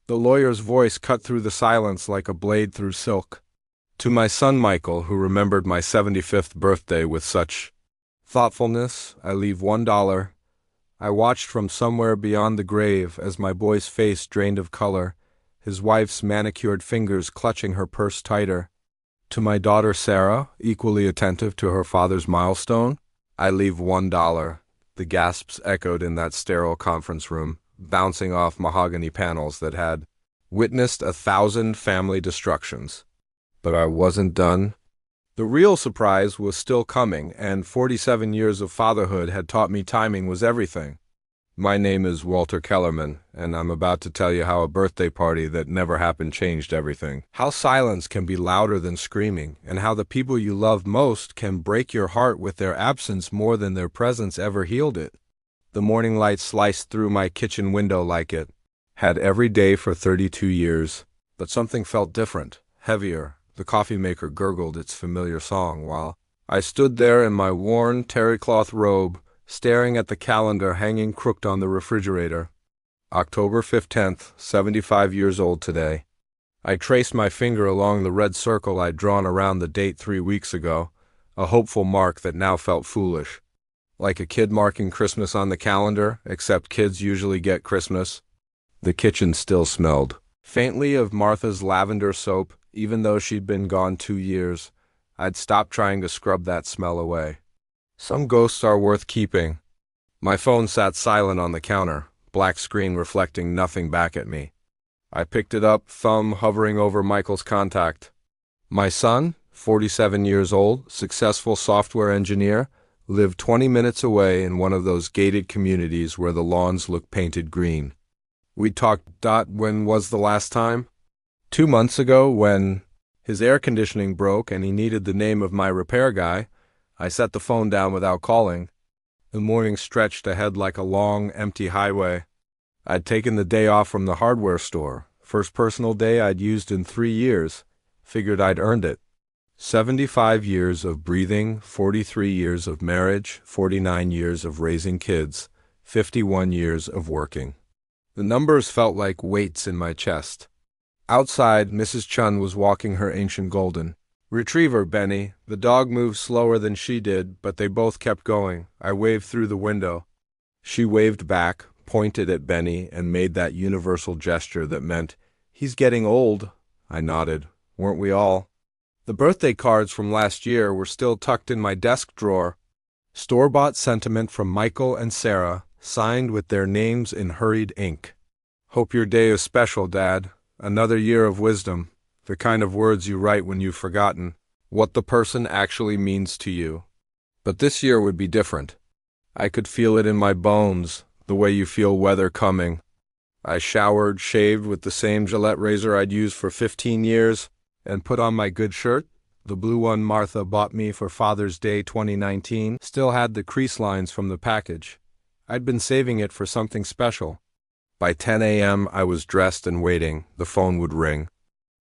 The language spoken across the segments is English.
The lawyer's voice cut through the silence like a blade through silk. To my son Michael, who remembered my 75th birthday with such thoughtfulness, I leave $1. I watched from somewhere beyond the grave as my boy's face drained of color, his wife's manicured fingers clutching her purse tighter. To my daughter Sarah, equally attentive to her father's milestone, I leave $1. The gasps echoed in that sterile conference room, bouncing off mahogany panels that had witnessed 1,000 family destructions. But I wasn't done. The real surprise was still coming, and 47 years of fatherhood had taught me timing was everything. My name is Walter Kellerman, and I'm about to tell you how a birthday party that never happened changed everything. How silence can be louder than screaming, and how the people you love most can break your heart with their absence more than their presence ever healed it. The morning light sliced through my kitchen window like it had every day for 32 years. But something felt different, heavier. The coffee maker gurgled its familiar song while I stood there in my worn terrycloth robe, staring at the calendar hanging crooked on the refrigerator. October 15th, 75 years old today. I traced my finger along the red circle I'd drawn around the date 3 weeks ago, a hopeful mark that now felt foolish. Like a kid marking Christmas on the calendar, except kids usually get Christmas. The kitchen still smelled faintly of Martha's lavender soap, even though she'd been gone 2 years. I'd stopped trying to scrub that smell away. Some ghosts are worth keeping. My phone sat silent on the counter, black screen reflecting nothing back at me. I picked it up, thumb hovering over Michael's contact. My son, 47 years old, successful software engineer, lived 20 minutes away in one of those gated communities where the lawns look painted green. We talked. When was the last time? 2 months ago, when his air conditioning broke and he needed the name of my repair guy. I set the phone down without calling. The morning stretched ahead like a long, empty highway. I'd taken the day off from the hardware store. First personal day I'd used in 3 years. Figured I'd earned it. 75 years of breathing, 43 years of marriage, 49 years of raising kids, 51 years of working. The numbers felt like weights in my chest. Outside, Mrs. Chun was walking her ancient golden retriever, Benny. The dog moved slower than she did, but they both kept going. I waved through the window. She waved back, pointed at Benny, and made that universal gesture that meant, "He's getting old." I nodded. Weren't we all? The birthday cards from last year were still tucked in my desk drawer. Store-bought sentiment from Michael and Sarah, signed with their names in hurried ink. "Hope your day is special, Dad. Another year of wisdom. The kind of words you write when you've forgotten what the person actually means to you." But this year would be different. I could feel it in my bones, the way you feel weather coming. I showered, shaved with the same Gillette razor I'd used for 15 years, and put on my good shirt. The blue one Martha bought me for Father's Day 2019 still had the crease lines from the package. I'd been saving it for something special. By 10 a.m. I was dressed and waiting. The phone would ring.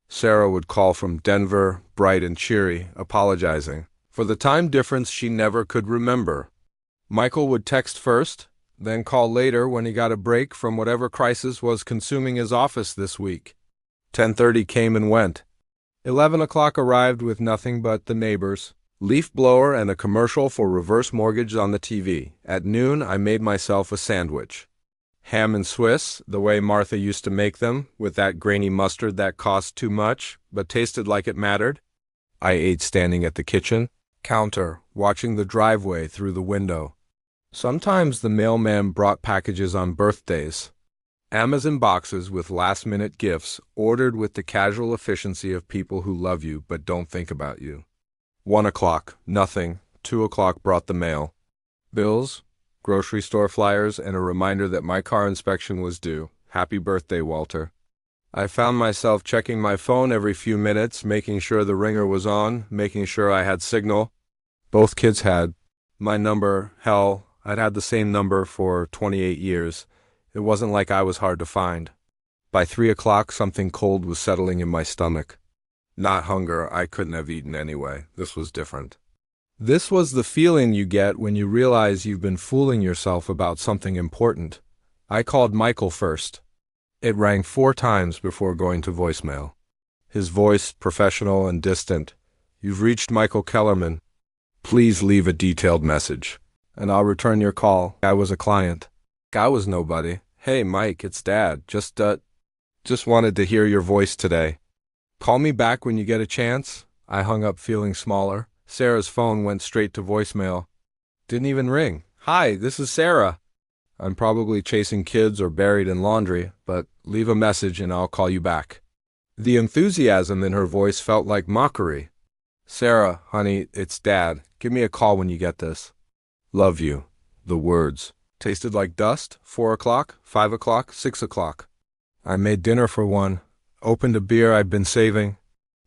Sarah would call from Denver, bright and cheery, apologizing for the time difference she never could remember. Michael would text first, then call later when he got a break from whatever crisis was consuming his office this week. 10:30 came and went. 11 o'clock arrived with nothing but the neighbors, leaf blower, and a commercial for reverse mortgage on the TV. At noon, I made myself a sandwich. Ham and Swiss, the way Martha used to make them, with that grainy mustard that cost too much, but tasted like it mattered. I ate standing at the kitchen counter, watching the driveway through the window. Sometimes the mailman brought packages on birthdays. Amazon boxes with last-minute gifts, ordered with the casual efficiency of people who love you but don't think about you. 1 o'clock, nothing. 2 o'clock brought the mail. Bills, grocery store flyers, and a reminder that my car inspection was due. Happy birthday, Walter. I found myself checking my phone every few minutes, making sure the ringer was on, making sure I had signal. Both kids had. My number, hell, I'd had the same number for 28 years. It wasn't like I was hard to find. By 3 o'clock, something cold was settling in my stomach. Not hunger, I couldn't have eaten anyway. This was different. This was the feeling you get when you realize you've been fooling yourself about something important. I called Michael first. It rang 4 times before going to voicemail. His voice, professional and distant. "You've reached Michael Kellerman. Please leave a detailed message, and I'll return your call." I was a client. I was nobody. "Hey, Mike, it's Dad. Just wanted to hear your voice today. Call me back when you get a chance." I hung up feeling smaller. Sarah's phone went straight to voicemail. Didn't even ring. "Hi, this is Sarah. I'm probably chasing kids or buried in laundry, but leave a message and I'll call you back." The enthusiasm in her voice felt like mockery. "Sarah, honey, it's Dad. Give me a call when you get this. Love you." The words tasted like dust. 4 o'clock, 5 o'clock, 6 o'clock. I made dinner for one, opened a beer I'd been saving,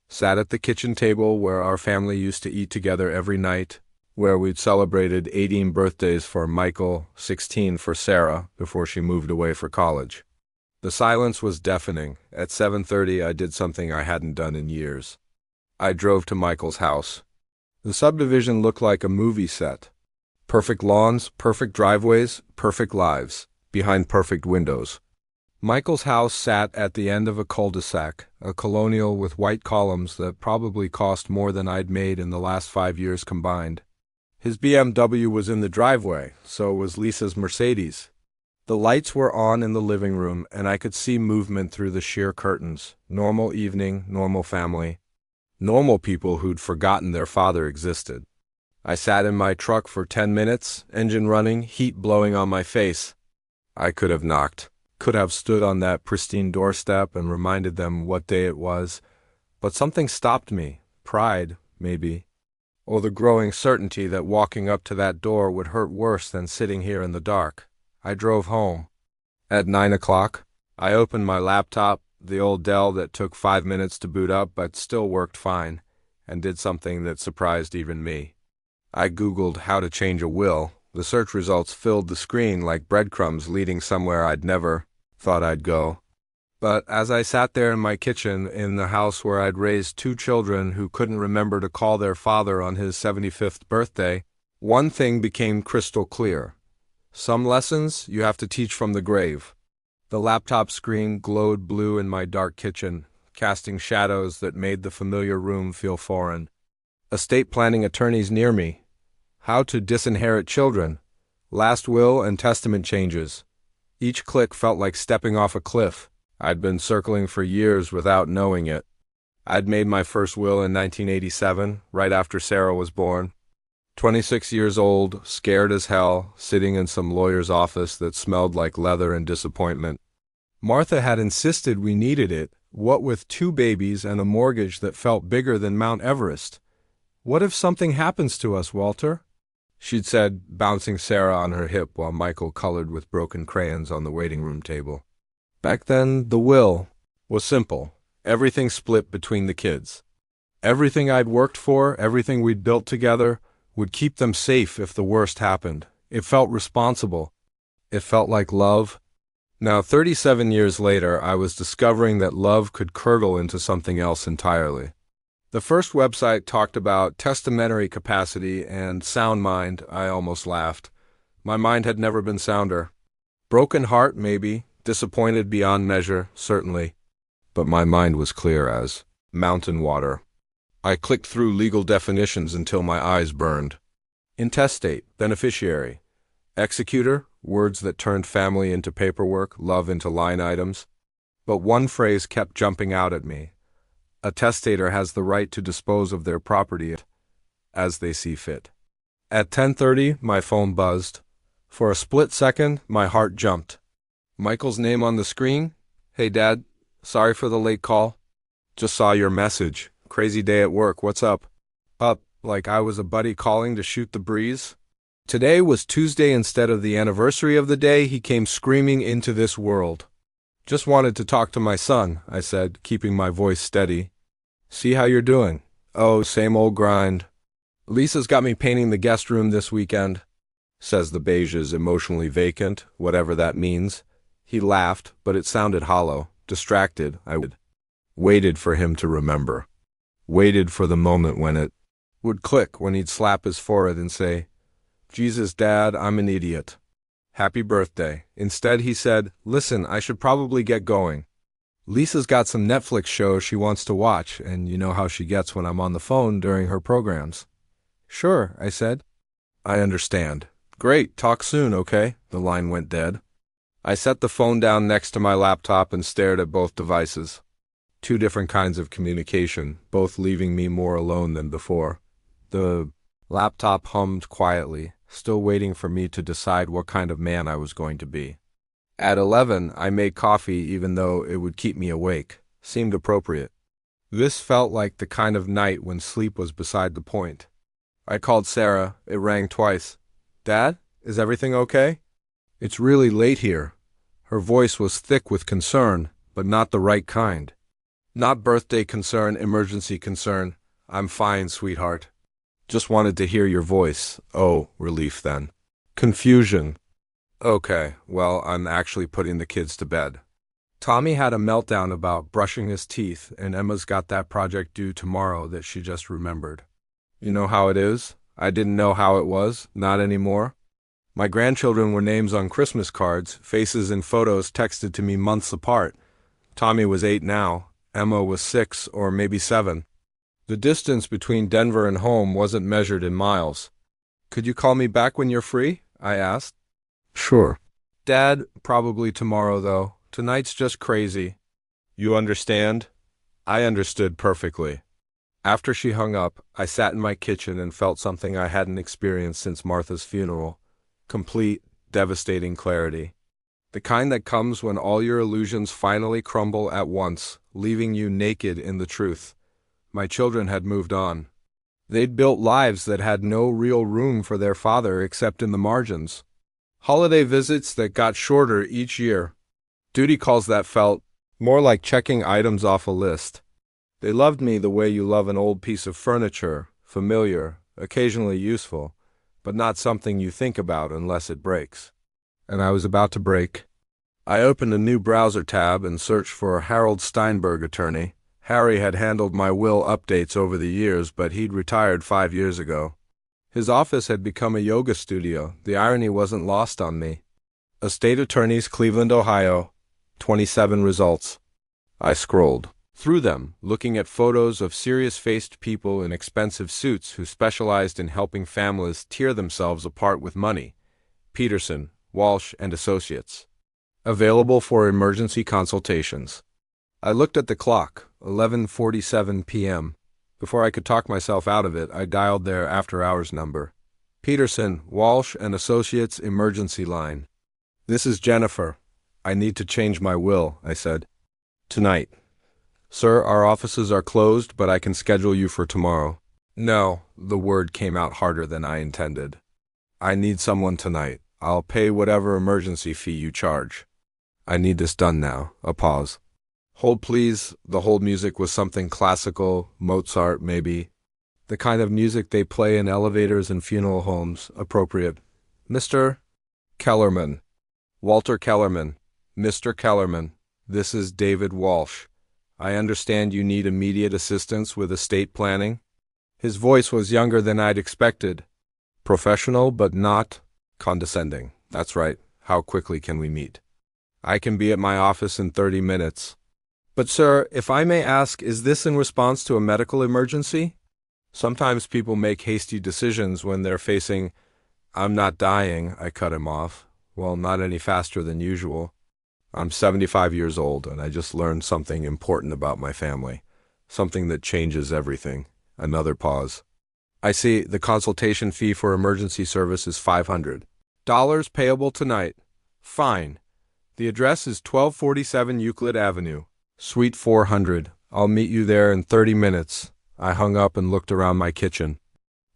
sat at the kitchen table where our family used to eat together every night, where we'd celebrated 18 birthdays for Michael, 16 for Sarah, before she moved away for college. The silence was deafening. At 7:30, I did something I hadn't done in years. I drove to Michael's house. The subdivision looked like a movie set. Perfect lawns, perfect driveways, perfect lives, behind perfect windows. Michael's house sat at the end of a cul-de-sac, a colonial with white columns that probably cost more than I'd made in the last 5 years combined. His BMW was in the driveway, so was Lisa's Mercedes. The lights were on in the living room, and I could see movement through the sheer curtains. Normal evening, normal family. Normal people who'd forgotten their father existed. I sat in my truck for 10 minutes, engine running, heat blowing on my face. I could have knocked. Could have stood on that pristine doorstep and reminded them what day it was, but something stopped me. Pride, maybe. Or the growing certainty that walking up to that door would hurt worse than sitting here in the dark. I drove home. At 9 o'clock, I opened my laptop, the old Dell that took 5 minutes to boot up but still worked fine, and did something that surprised even me. I Googled how to change a will. The search results filled the screen like breadcrumbs leading somewhere I'd never thought I'd go. But as I sat there in my kitchen in the house where I'd raised 2 children who couldn't remember to call their father on his 75th birthday, one thing became crystal clear. Some lessons you have to teach from the grave. The laptop screen glowed blue in my dark kitchen, casting shadows that made the familiar room feel foreign. Estate planning attorneys near me. How to disinherit children. Last will and testament changes. Each click felt like stepping off a cliff. I'd been circling for years without knowing it. I'd made my first will in 1987, right after Sarah was born. 26 years old, scared as hell, sitting in some lawyer's office that smelled like leather and disappointment. Martha had insisted we needed it, what with 2 babies and a mortgage that felt bigger than Mount Everest. "What if something happens to us, Walter?" she'd said, bouncing Sarah on her hip while Michael colored with broken crayons on the waiting room table. Back then, the will was simple. Everything split between the kids. Everything I'd worked for, everything we'd built together, would keep them safe if the worst happened. It felt responsible. It felt like love. Now, 37 years later, I was discovering that love could curdle into something else entirely. The first website talked about testamentary capacity and sound mind. I almost laughed. My mind had never been sounder. Broken heart, maybe. Disappointed beyond measure, certainly. But my mind was clear as mountain water. I clicked through legal definitions until my eyes burned. Intestate, beneficiary. Executor, words that turned family into paperwork, love into line items. But one phrase kept jumping out at me. A testator has the right to dispose of their property as they see fit. At 10:30, my phone buzzed. For a split second, my heart jumped. Michael's name on the screen? "Hey, Dad. Sorry for the late call. Just saw your message. Crazy day at work. What's up?" Up, like I was a buddy calling to shoot the breeze. Today was Tuesday instead of the anniversary of the day he came screaming into this world. "Just wanted to talk to my son," I said, keeping my voice steady. "See how you're doing." "Oh, same old grind. Lisa's got me painting the guest room this weekend," says the beiges emotionally vacant, whatever that means. He laughed, but it sounded hollow. Distracted, I waited for him to remember. Waited for the moment when it would click, when he'd slap his forehead and say, "Jesus, Dad, I'm an idiot." "Happy birthday." Instead, he said, "Listen, I should probably get going. Lisa's got some Netflix shows she wants to watch, and you know how she gets when I'm on the phone during her programs." "Sure," I said. "I understand." "Great, talk soon, okay?" The line went dead. I set the phone down next to my laptop and stared at both devices. Two different kinds of communication, both leaving me more alone than before. The laptop hummed quietly, still waiting for me to decide what kind of man I was going to be. At 11, I made coffee even though it would keep me awake. Seemed appropriate. This felt like the kind of night when sleep was beside the point. I called Sarah. It rang twice. "Dad, is everything okay?" "It's really late here." Her voice was thick with concern, but not the right kind. "Not birthday concern, emergency concern. I'm fine, sweetheart. Just wanted to hear your voice." "Oh, relief then." "Confusion." "Okay, well, I'm actually putting the kids to bed." Tommy had a meltdown about brushing his teeth, and Emma's got that project due tomorrow that she just remembered. You know how it is? I didn't know how it was, not anymore. My grandchildren were names on Christmas cards, faces in photos texted to me months apart. Tommy was 8 now, Emma was 6 or maybe 7. The distance between Denver and home wasn't measured in miles. "Could you call me back when you're free?" I asked. "Sure." "Dad, probably tomorrow, though. Tonight's just crazy." "You understand?" I understood perfectly. After she hung up, I sat in my kitchen and felt something I hadn't experienced since Martha's funeral. Complete, devastating clarity. The kind that comes when all your illusions finally crumble at once, leaving you naked in the truth. My children had moved on. They'd built lives that had no real room for their father except in the margins. Holiday visits that got shorter each year. Duty calls that felt more like checking items off a list. They loved me the way you love an old piece of furniture, familiar, occasionally useful, but not something you think about unless it breaks. And I was about to break. I opened a new browser tab and searched for Harold Steinberg, attorney. Harry had handled my will updates over the years, but he'd retired 5 years ago. His office had become a yoga studio. The irony wasn't lost on me. Estate Attorneys, Cleveland, Ohio. 27 results. I scrolled through them, looking at photos of serious-faced people in expensive suits who specialized in helping families tear themselves apart with money. Peterson, Walsh and Associates. Available for emergency consultations. I looked at the clock, 11:47 p.m. Before I could talk myself out of it, I dialed their after-hours number. "Peterson, Walsh and Associates emergency line." "This is Jennifer. I need to change my will," I said. "Tonight." "Sir, our offices are closed, but I can schedule you for tomorrow." "No," the word came out harder than I intended. "I need someone tonight. I'll pay whatever emergency fee you charge." "I need this done now." A pause. "Hold, please." The hold music was something classical, Mozart, maybe. The kind of music they play in elevators and funeral homes, appropriate. "Mr. Kellerman." "Walter Kellerman." "Mr. Kellerman, this is David Walsh. I understand you need immediate assistance with estate planning." His voice was younger than I'd expected. Professional, but not condescending. "That's right. How quickly can we meet?" "I can be at my office in 30 minutes. "But sir, if I may ask, is this in response to a medical emergency?" "Sometimes people make hasty decisions when they're facing—" "I'm not dying," I cut him off. "Well, not any faster than usual. I'm 75 years old, and I just learned something important about my family. Something that changes everything." Another pause. "I see. The consultation fee for emergency service is $500. Payable tonight." "Fine. The address is 1247 Euclid Avenue. Suite 400. I'll meet you there in 30 minutes. I hung up and looked around my kitchen.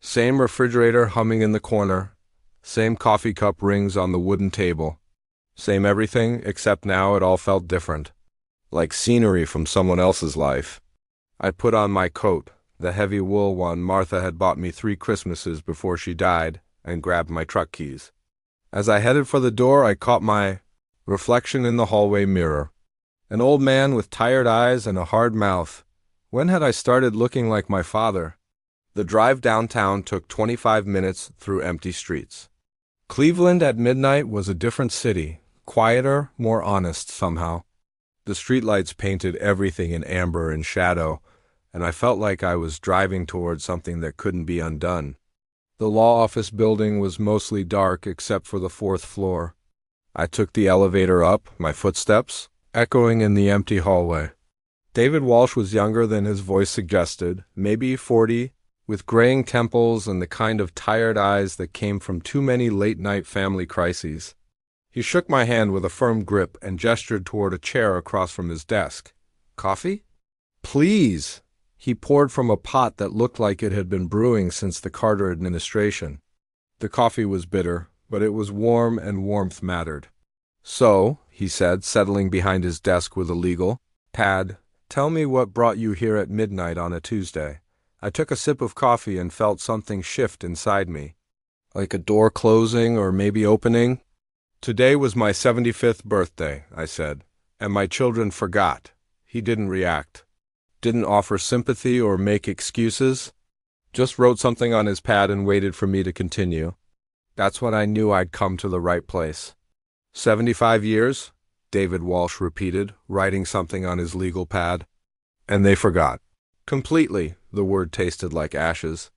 Same refrigerator humming in the corner. Same coffee cup rings on the wooden table. Same everything, except now it all felt different. Like scenery from someone else's life. I put on my coat, the heavy wool one Martha had bought me 3 Christmases before she died, and grabbed my truck keys. As I headed for the door, I caught my reflection in the hallway mirror. An old man with tired eyes and a hard mouth. When had I started looking like my father? The drive downtown took 25 minutes through empty streets. Cleveland at midnight was a different city, quieter, more honest somehow. The streetlights painted everything in amber and shadow, and I felt like I was driving toward something that couldn't be undone. The law office building was mostly dark except for the fourth floor. I took the elevator up, my footsteps echoing in the empty hallway. David Walsh was younger than his voice suggested, maybe 40, with graying temples and the kind of tired eyes that came from too many late-night family crises. He shook my hand with a firm grip and gestured toward a chair across from his desk. "Coffee?" "Please." He poured from a pot that looked like it had been brewing since the Carter administration. The coffee was bitter, but it was warm and warmth mattered. "So," he said, settling behind his desk with a legal pad, "tell me what brought you here at midnight on a Tuesday." I took a sip of coffee and felt something shift inside me. Like a door closing or maybe opening. "Today was my 75th birthday," I said, "and my children forgot." He didn't react. Didn't offer sympathy or make excuses. Just wrote something on his pad and waited for me to continue. That's when I knew I'd come to the right place. 75 years, David Walsh repeated, writing something on his legal pad. And they forgot. Completely, the word tasted like ashes.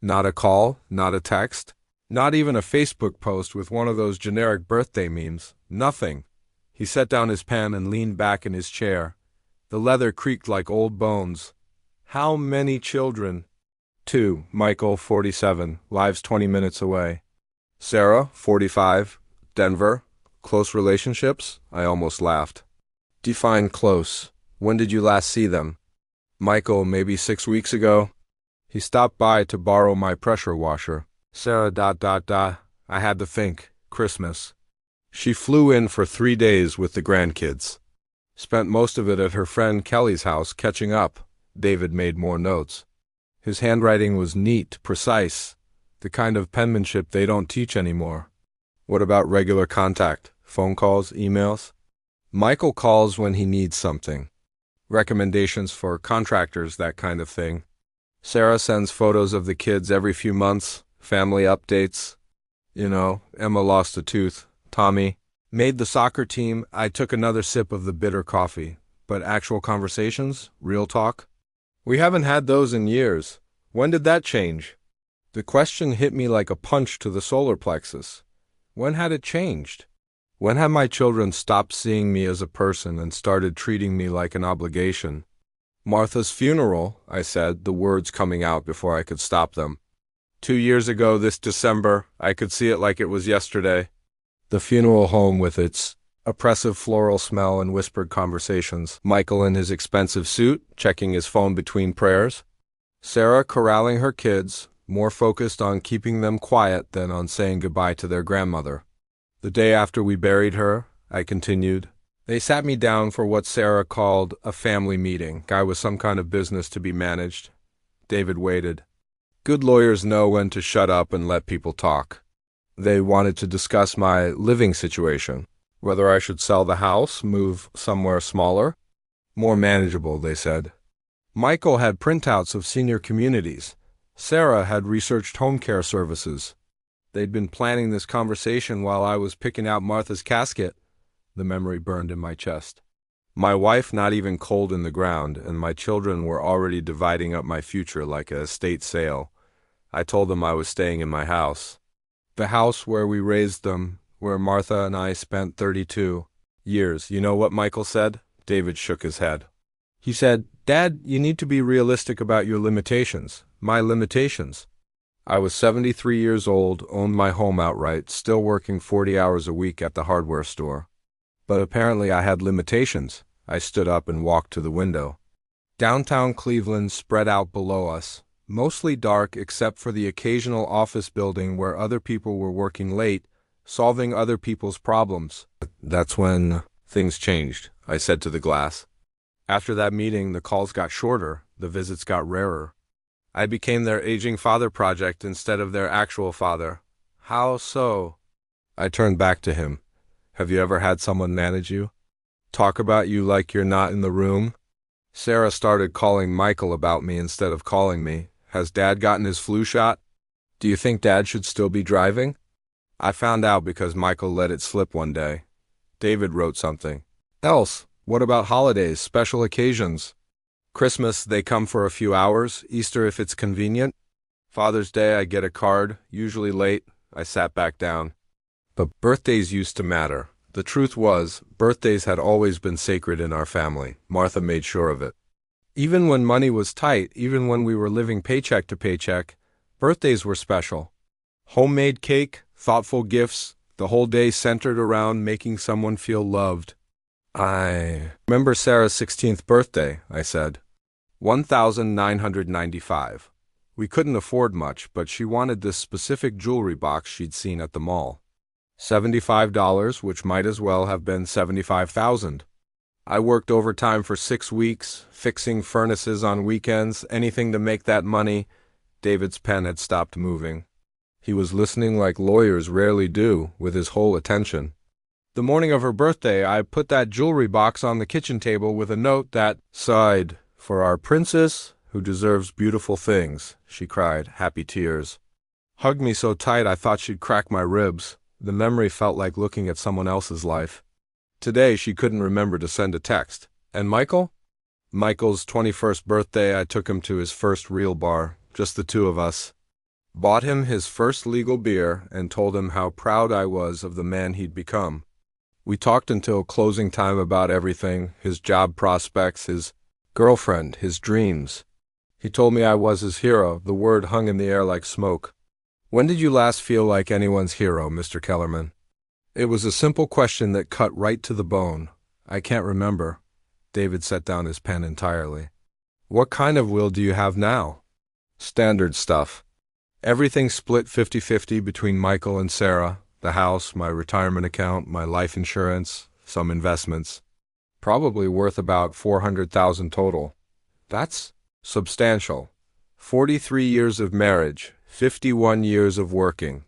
Not a call, not a text, not even a Facebook post with one of those generic birthday memes. Nothing. He set down his pen and leaned back in his chair. The leather creaked like old bones. "How many children?" "Two. Michael, 47, lives 20 minutes away. Sarah, 45, Denver. Close relationships?" I almost laughed. "Define close. When did you last see them?" "Michael, maybe 6 weeks ago. He stopped by to borrow my pressure washer." Sarah, I had to think. Christmas. She flew in for 3 days with the grandkids. Spent most of it at her friend Kelly's house catching up. David made more notes. His handwriting was neat, precise, the kind of penmanship they don't teach anymore. "What about regular contact? Phone calls, emails?" "Michael calls when he needs something. Recommendations for contractors, that kind of thing. Sarah sends photos of the kids every few months, family updates. Emma lost a tooth. Tommy made the soccer team." I took another sip of the bitter coffee. "But actual conversations? Real talk?" "We haven't had those in years. When did that change?" The question hit me like a punch to the solar plexus. When had it changed? When had my children stopped seeing me as a person and started treating me like an obligation? "Martha's funeral," I said, the words coming out before I could stop them. 2 years ago this December, I could see it like it was yesterday. The funeral home with its oppressive floral smell and whispered conversations. Michael in his expensive suit, checking his phone between prayers. Sarah corralling her kids, more focused on keeping them quiet than on saying goodbye to their grandmother. "The day after we buried her," I continued, "they sat me down for what Sarah called a family meeting. Guy with some kind of business to be managed." David waited. Good lawyers know when to shut up and let people talk. They wanted to discuss my living situation, whether I should sell the house, move somewhere smaller. More manageable, they said. Michael had printouts of senior communities. Sarah had researched home care services. They'd been planning this conversation while I was picking out Martha's casket. The memory burned in my chest. My wife not even cold in the ground, and my children were already dividing up my future like a estate sale. I told them I was staying in my house. The house where we raised them, where Martha and I spent 32 years. You know what Michael said? David shook his head. He said, "Dad, you need to be realistic about your limitations. My limitations." I was 73 years old, owned my home outright, still working 40 hours a week at the hardware store. But apparently I had limitations. I stood up and walked to the window. Downtown Cleveland spread out below us, mostly dark except for the occasional office building where other people were working late, solving other people's problems. That's when things changed, I said to the glass. After that meeting, the calls got shorter, the visits got rarer. I became their aging father project instead of their actual father. How so? I turned back to him. Have you ever had someone manage you? Talk about you like you're not in the room? Sarah started calling Michael about me instead of calling me. Has Dad gotten his flu shot? Do you think Dad should still be driving? I found out because Michael let it slip one day. David wrote something else. What about holidays, special occasions? Christmas, they come for a few hours. Easter, if it's convenient. Father's Day, I get a card, usually late. I sat back down. But birthdays used to matter. The truth was, birthdays had always been sacred in our family. Martha made sure of it. Even when money was tight, even when we were living paycheck to paycheck, birthdays were special. Homemade cake, thoughtful gifts, the whole day centered around making someone feel loved. I remember Sarah's 16th birthday, I said. 1,995. We couldn't afford much, but she wanted this specific jewelry box she'd seen at the mall. $75, which might as well have been $75,000. I worked overtime for 6 weeks, fixing furnaces on weekends, anything to make that money. David's pen had stopped moving. He was listening like lawyers rarely do, with his whole attention. The morning of her birthday, I put that jewelry box on the kitchen table with a note that sighed, "For our princess, who deserves beautiful things," she cried, happy tears. Hugged me so tight I thought she'd crack my ribs. The memory felt like looking at someone else's life. Today she couldn't remember to send a text. And Michael? Michael's 21st birthday, I took him to his first real bar, just the two of us. Bought him his first legal beer and told him how proud I was of the man he'd become. We talked until closing time about everything, his job prospects, his girlfriend, his dreams. He told me I was his hero. The word hung in the air like smoke. When did you last feel like anyone's hero, Mr. Kellerman? It was a simple question that cut right to the bone. I can't remember. David set down his pen entirely. What kind of will do you have now? Standard stuff. Everything split 50-50 between Michael and Sarah. The house, my retirement account, my life insurance, some investments. Probably worth about $400,000 total. That's substantial. 43 years of marriage, 51 years of working.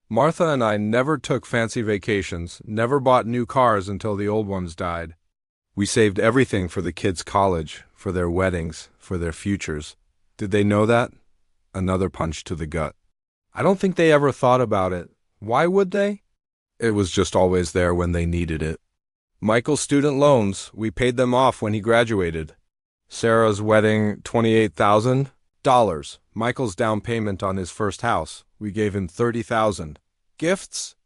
Martha and I never took fancy vacations, never bought new cars until the old ones died. We saved everything for the kids' college, for their weddings, for their futures. Did they know that? Another punch to the gut. I don't think they ever thought about it. Why would they? It was just always there when they needed it. Michael's student loans, we paid them off when he graduated. Sarah's wedding, $28,000. Michael's down payment on his first house, we gave him $30,000. Gifts?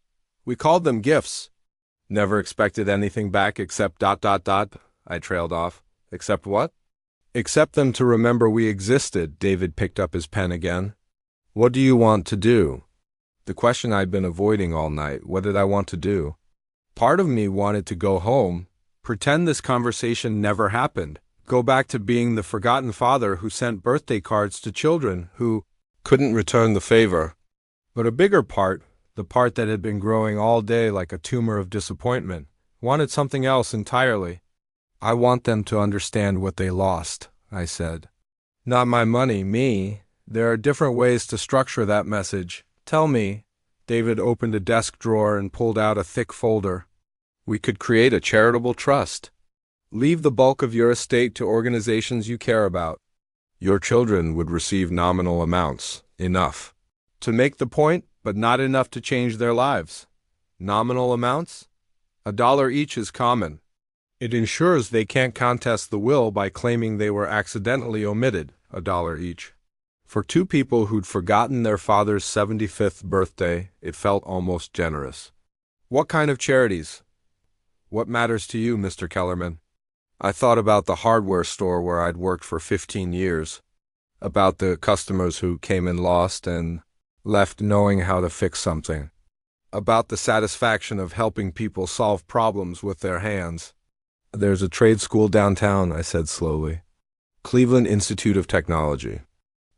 We called them gifts. Never expected anything back except ... I trailed off. Except what? Except them to remember we existed. David picked up his pen again. What do you want to do? The question I'd been avoiding all night. What did I want to do? Part of me wanted to go home, pretend this conversation never happened, go back to being the forgotten father who sent birthday cards to children who couldn't return the favor. But a bigger part, the part that had been growing all day like a tumor of disappointment, wanted something else entirely. I want them to understand what they lost, I said. Not my money, me. There are different ways to structure that message. Tell me. David opened a desk drawer and pulled out a thick folder. We could create a charitable trust. Leave the bulk of your estate to organizations you care about. Your children would receive nominal amounts, enough to make the point, but not enough to change their lives. Nominal amounts? $1 each is common. It ensures they can't contest the will by claiming they were accidentally omitted, $1 each. For two people who'd forgotten their father's 75th birthday, it felt almost generous. What kind of charities? What matters to you, Mr. Kellerman? I thought about the hardware store where I'd worked for 15 years, about the customers who came in lost and left knowing how to fix something, about the satisfaction of helping people solve problems with their hands. There's a trade school downtown, I said slowly. Cleveland Institute of Technology.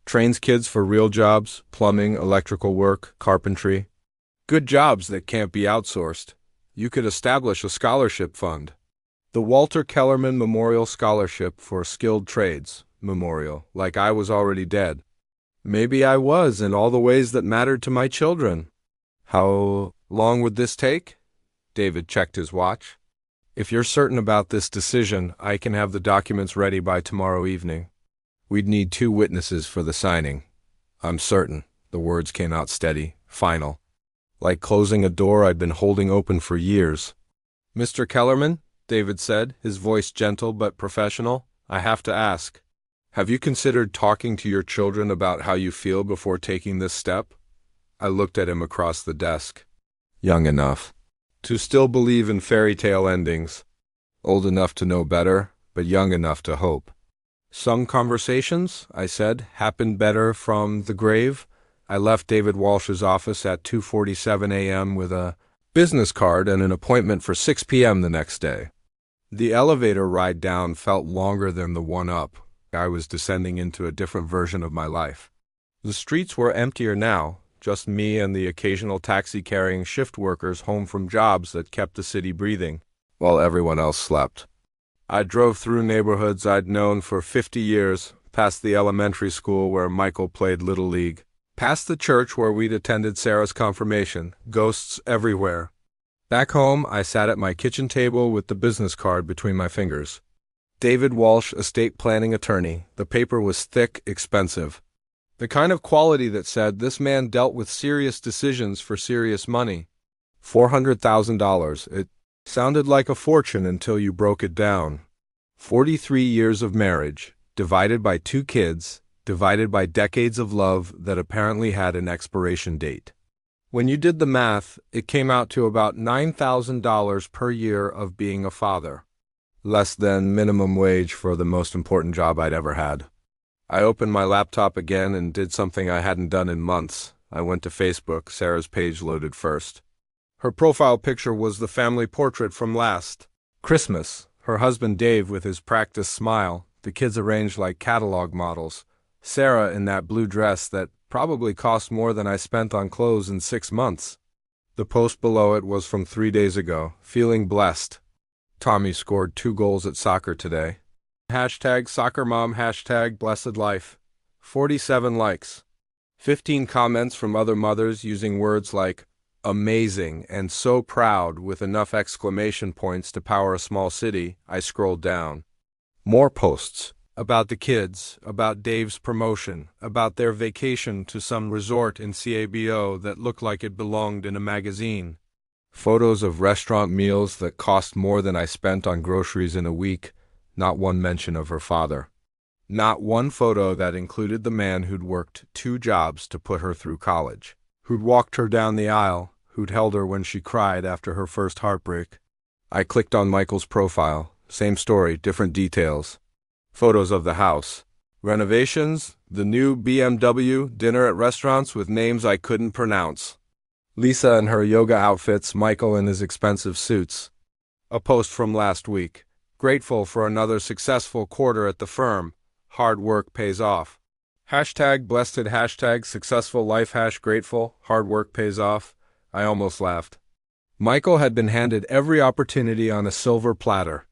Trains kids for real jobs, plumbing, electrical work, carpentry. Good jobs that can't be outsourced. You could establish a scholarship fund. The Walter Kellerman Memorial Scholarship for Skilled Trades Memorial, like I was already dead. Maybe I was in all the ways that mattered to my children. How long would this take? David checked his watch. If you're certain about this decision, I can have the documents ready by tomorrow evening. We'd need 2 witnesses for the signing. I'm certain. The words came out steady, final. like closing a door I'd been holding open for years. "Mr. Kellerman," David said, his voice gentle but professional, "I have to ask. Have you considered talking to your children about how you feel before taking this step?" I looked at him across the desk. Young enough to still believe in fairy tale endings. Old enough to know better, but young enough to hope. "Some conversations," I said, "happen better from the grave." I left David Walsh's office at 2:47 a.m. with a business card and an appointment for 6 p.m. the next day. The elevator ride down felt longer than the one up. I was descending into a different version of my life. The streets were emptier now, just me and the occasional taxi-carrying shift workers home from jobs that kept the city breathing, while everyone else slept. I drove through neighborhoods I'd known for 50 years, past the elementary school where Michael played Little League, past the church where we'd attended Sarah's confirmation, ghosts everywhere. Back home, I sat at my kitchen table with the business card between my fingers. David Walsh, estate planning attorney. The paper was thick, expensive. The kind of quality that said this man dealt with serious decisions for serious money. $400,000. It sounded like a fortune until you broke it down. 43 years of marriage, divided by 2 kids, divided by decades of love that apparently had an expiration date. When you did the math, it came out to about $9,000 per year of being a father. Less than minimum wage for the most important job I'd ever had. I opened my laptop again and did something I hadn't done in months. I went to Facebook. Sarah's page loaded first. Her profile picture was the family portrait from last Christmas. Her husband Dave with his practiced smile, the kids arranged like catalog models. Sarah in that blue dress that probably cost more than I spent on clothes in 6 months. The post below it was from 3 days ago. "Feeling blessed. Tommy scored 2 goals at soccer today. #SoccerMom, #BlessedLife. 47 likes. 15 comments from other mothers using words like amazing and so proud with enough exclamation points to power a small city. I scrolled down. More posts about the kids, about Dave's promotion, about their vacation to some resort in CABO that looked like it belonged in a magazine. Photos of restaurant meals that cost more than I spent on groceries in a week. Not one mention of her father. Not one photo that included the man who'd worked 2 jobs to put her through college, who'd walked her down the aisle, who'd held her when she cried after her first heartbreak. I clicked on Michael's profile. Same story, different details. Photos of the house. Renovations, the new BMW, dinner at restaurants with names I couldn't pronounce. Lisa in her yoga outfits, Michael in his expensive suits. A post from last week. Grateful for another successful quarter at the firm. Hard work pays off. #blessed, #successful life, #grateful, hard work pays off. I almost laughed. Michael had been handed every opportunity on a silver platter.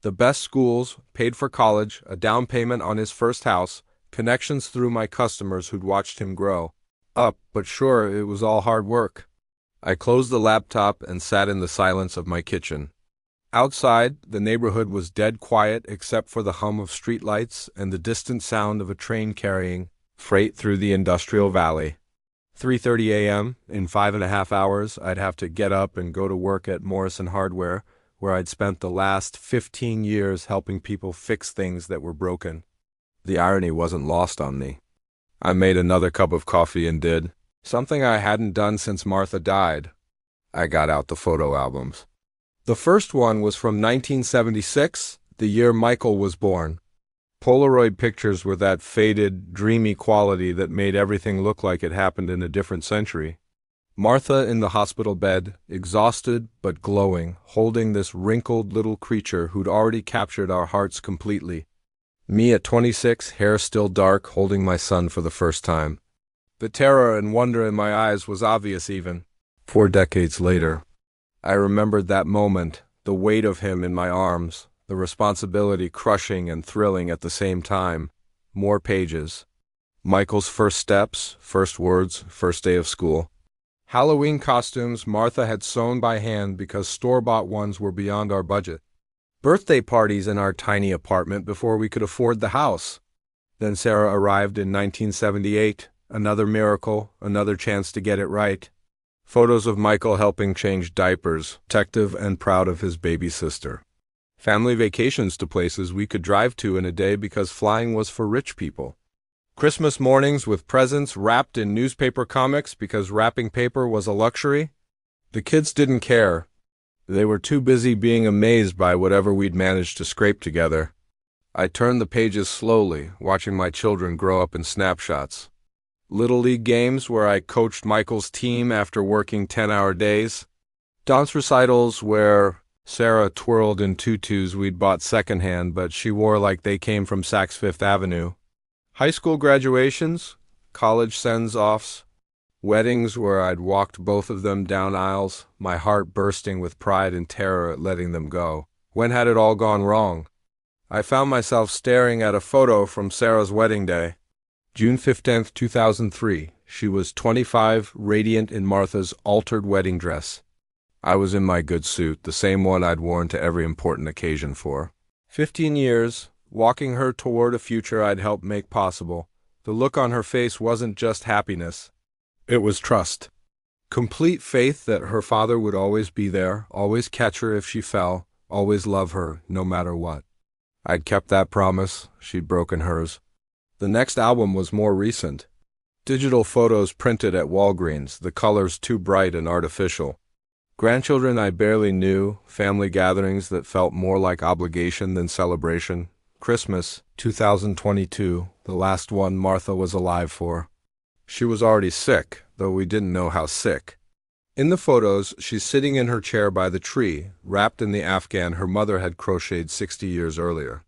The best schools, paid for college, a down payment on his first house, connections through my customers who'd watched him grow. Up, but sure, it was all hard work. I closed the laptop and sat in the silence of my kitchen. Outside, the neighborhood was dead quiet except for the hum of streetlights and the distant sound of a train carrying freight through the industrial valley. 3:30 a.m. In 5.5 hours, I'd have to get up and go to work at Morrison Hardware, where I'd spent the last 15 years helping people fix things that were broken. The irony wasn't lost on me. I made another cup of coffee and did something I hadn't done since Martha died. I got out the photo albums. The first one was from 1976, the year Michael was born. Polaroid pictures with that faded, dreamy quality that made everything look like it happened in a different century. Martha in the hospital bed, exhausted but glowing, holding this wrinkled little creature who'd already captured our hearts completely. Me at 26, hair still dark, holding my son for the first time. The terror and wonder in my eyes was obvious even 4 decades later. I remembered that moment, the weight of him in my arms, the responsibility crushing and thrilling at the same time. More pages. Michael's first steps, first words, first day of school. Halloween costumes Martha had sewn by hand because store-bought ones were beyond our budget. Birthday parties in our tiny apartment before we could afford the house. Then Sarah arrived in 1978, another miracle, another chance to get it right. Photos of Michael helping change diapers, protective and proud of his baby sister. Family vacations to places we could drive to in a day because flying was for rich people. Christmas mornings with presents wrapped in newspaper comics because wrapping paper was a luxury. The kids didn't care. They were too busy being amazed by whatever we'd managed to scrape together. I turned the pages slowly, watching my children grow up in snapshots. Little League games where I coached Michael's team after working 10-hour days. Dance recitals where Sarah twirled in tutus we'd bought secondhand, but she wore like they came from Saks Fifth Avenue. High school graduations, college sends-offs, weddings where I'd walked both of them down aisles, my heart bursting with pride and terror at letting them go. When had it all gone wrong? I found myself staring at a photo from Sarah's wedding day. June 15th, 2003. She was 25, radiant in Martha's altered wedding dress. I was in my good suit, the same one I'd worn to every important occasion for 15 years, walking her toward a future I'd helped make possible. The look on her face wasn't just happiness. It was trust. Complete faith that her father would always be there, always catch her if she fell, always love her, no matter what. I'd kept that promise. She'd broken hers. The next album was more recent. Digital photos printed at Walgreens, the colors too bright and artificial. Grandchildren I barely knew, family gatherings that felt more like obligation than celebration. Christmas, 2022, the last one Martha was alive for. She was already sick, though we didn't know how sick. In the photos, she's sitting in her chair by the tree, wrapped in the afghan her mother had crocheted 60 years earlier.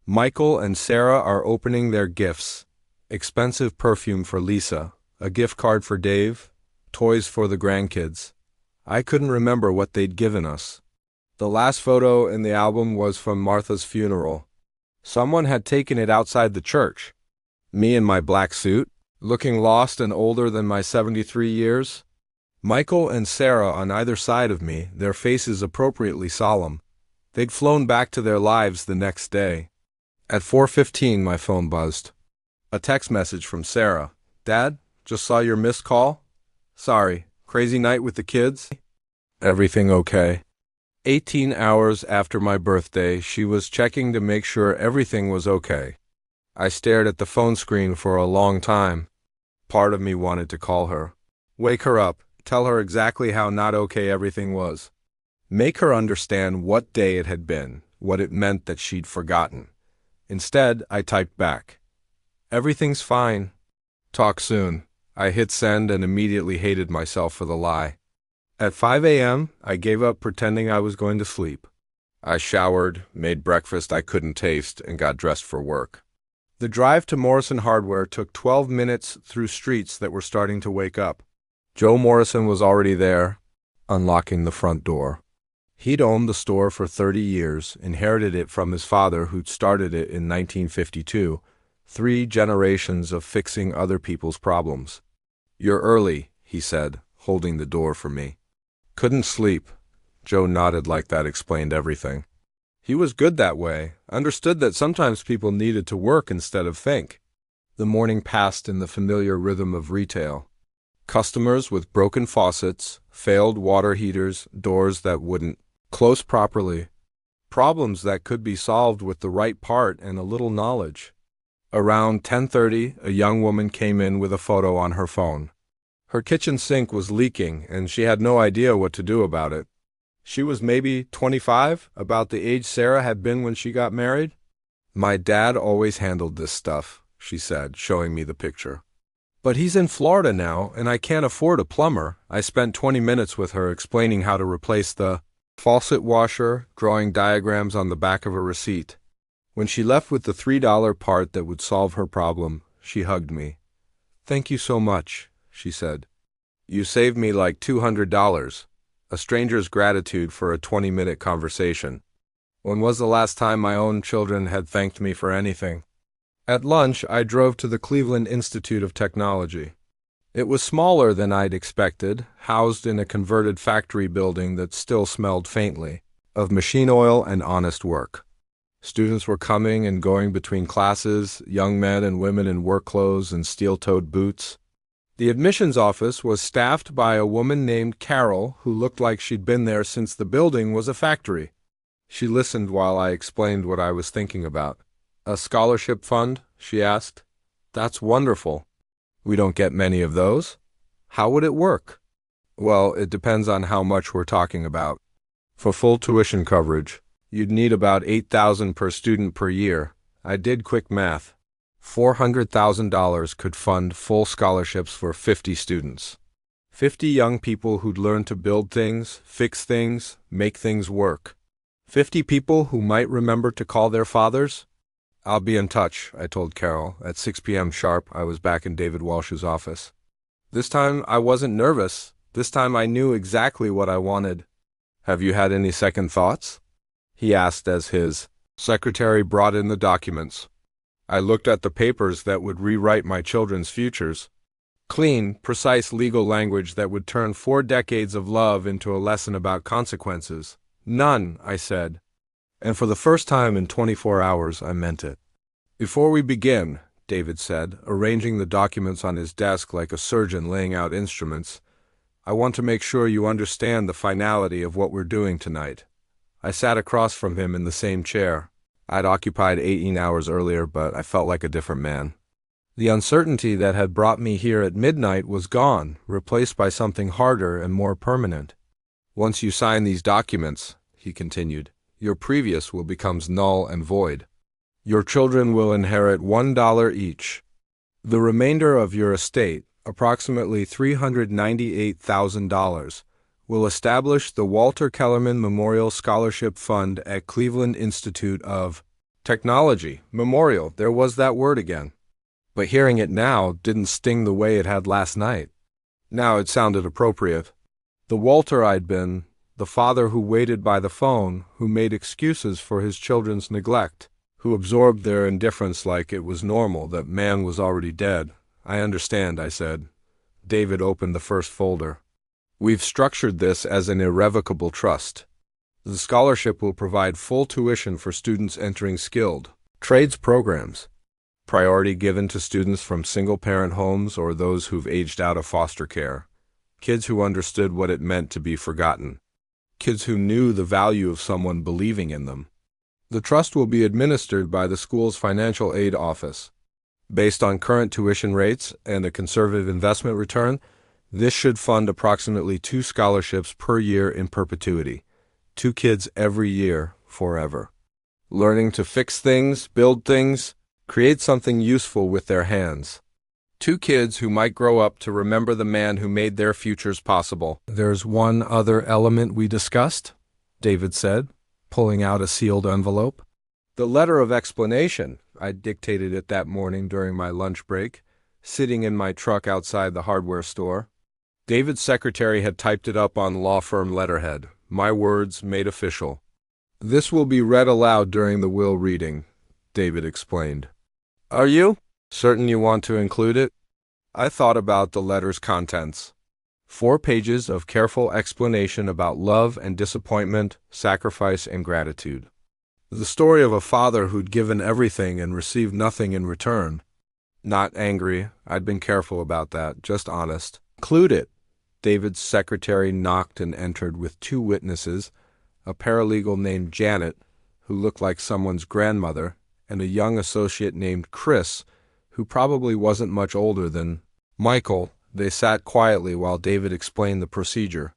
Michael and Sarah are opening their gifts. Expensive perfume for Lisa, a gift card for Dave, toys for the grandkids. I couldn't remember what they'd given us. The last photo in the album was from Martha's funeral. Someone had taken it outside the church. Me in my black suit, looking lost and older than my 73 years. Michael and Sarah on either side of me, their faces appropriately solemn. They'd flown back to their lives the next day. At 4:15, my phone buzzed. A text message from Sarah. Dad, just saw your missed call. Sorry, crazy night with the kids? Everything okay? 18 hours after my birthday, she was checking to make sure everything was okay. I stared at the phone screen for a long time. Part of me wanted to call her. Wake her up, tell her exactly how not okay everything was. Make her understand what day it had been, what it meant that she'd forgotten. Instead, I typed back. Everything's fine. Talk soon. I hit send and immediately hated myself for the lie. At 5 a.m., I gave up pretending I was going to sleep. I showered, made breakfast I couldn't taste, and got dressed for work. The drive to Morrison Hardware took 12 minutes through streets that were starting to wake up. Joe Morrison was already there, unlocking the front door. He'd owned the store for 30 years, inherited it from his father who'd started it in 1952, 3 generations of fixing other people's problems. You're early, he said, holding the door for me. Couldn't sleep. Joe nodded like that explained everything. He was good that way, understood that sometimes people needed to work instead of think. The morning passed in the familiar rhythm of retail. Customers with broken faucets, failed water heaters, doors that wouldn't close properly. Problems that could be solved with the right part and a little knowledge. Around 10:30, a young woman came in with a photo on her phone. Her kitchen sink was leaking, and she had no idea what to do about it. She was maybe 25, about the age Sarah had been when she got married. My dad always handled this stuff, she said, showing me the picture. But he's in Florida now, and I can't afford a plumber. I spent 20 minutes with her explaining how to replace the faucet washer, drawing diagrams on the back of a receipt. When she left with the $3 part that would solve her problem, she hugged me. Thank you so much, she said. You saved me like $200, a stranger's gratitude for a 20-minute conversation. When was the last time my own children had thanked me for anything? At lunch, I drove to the Cleveland Institute of Technology. It was smaller than I'd expected, housed in a converted factory building that still smelled faintly of machine oil and honest work. Students were coming and going between classes, young men and women in work clothes and steel-toed boots. The admissions office was staffed by a woman named Carol who looked like she'd been there since the building was a factory. She listened while I explained what I was thinking about. "A scholarship fund?" she asked. "That's wonderful. We don't get many of those. How would it work?" "Well, it depends on how much we're talking about. For full tuition coverage, you'd need about $8,000 per student per year. I did quick math. $400,000 could fund full scholarships for 50 students. 50 young people who'd learn to build things, fix things, make things work. 50 people who might remember to call their fathers. "I'll be in touch," I told Carol. At 6 p.m. sharp, I was back in David Walsh's office. This time I wasn't nervous. This time I knew exactly what I wanted. "Have you had any second thoughts?" he asked as his secretary brought in the documents. I looked at the papers that would rewrite my children's futures. Clean, precise legal language that would turn 4 decades of love into a lesson about consequences. "None," I said. And for the first time in 24 hours, I meant it. "Before we begin," David said, arranging the documents on his desk like a surgeon laying out instruments, "I want to make sure you understand the finality of what we're doing tonight." I sat across from him in the same chair. I'd occupied 18 hours earlier, but I felt like a different man. The uncertainty that had brought me here at midnight was gone, replaced by something harder and more permanent. "Once you sign these documents," he continued, "your previous will become null and void. Your children will inherit $1 each. The remainder of your estate, approximately $398,000, will establish the Walter Kellerman Memorial Scholarship Fund at Cleveland Institute of Technology. Memorial, there was that word again. But hearing it now didn't sting the way it had last night. Now it sounded appropriate. The Walter I'd been, the father who waited by the phone, who made excuses for his children's neglect, who absorbed their indifference like it was normal that man was already dead. "I understand," I said. David opened the first folder. "We've structured this as an irrevocable trust. The scholarship will provide full tuition for students entering skilled trades programs. Priority given to students from single-parent homes or those who've aged out of foster care. Kids who understood what it meant to be forgotten. Kids who knew the value of someone believing in them. The trust will be administered by the school's financial aid office. Based on current tuition rates and a conservative investment return, this should fund approximately 2 scholarships per year in perpetuity. 2 kids every year, forever. Learning to fix things, build things, create something useful with their hands. 2 kids who might grow up to remember the man who made their futures possible." "There's one other element we discussed," David said, pulling out a sealed envelope. "The letter of explanation." I dictated it that morning during my lunch break, sitting in my truck outside the hardware store. David's secretary had typed it up on law firm letterhead, my words made official. "This will be read aloud during the will reading," David explained. "Are you certain you want to include it?" I thought about the letter's contents. 4 pages of careful explanation about love and disappointment, sacrifice and gratitude. The story of a father who'd given everything and received nothing in return. Not angry, I'd been careful about that, just honest. "Include it." David's secretary knocked and entered with 2 witnesses, a paralegal named Janet, who looked like someone's grandmother, and a young associate named Chris, who probably wasn't much older than Michael. They sat quietly while David explained the procedure.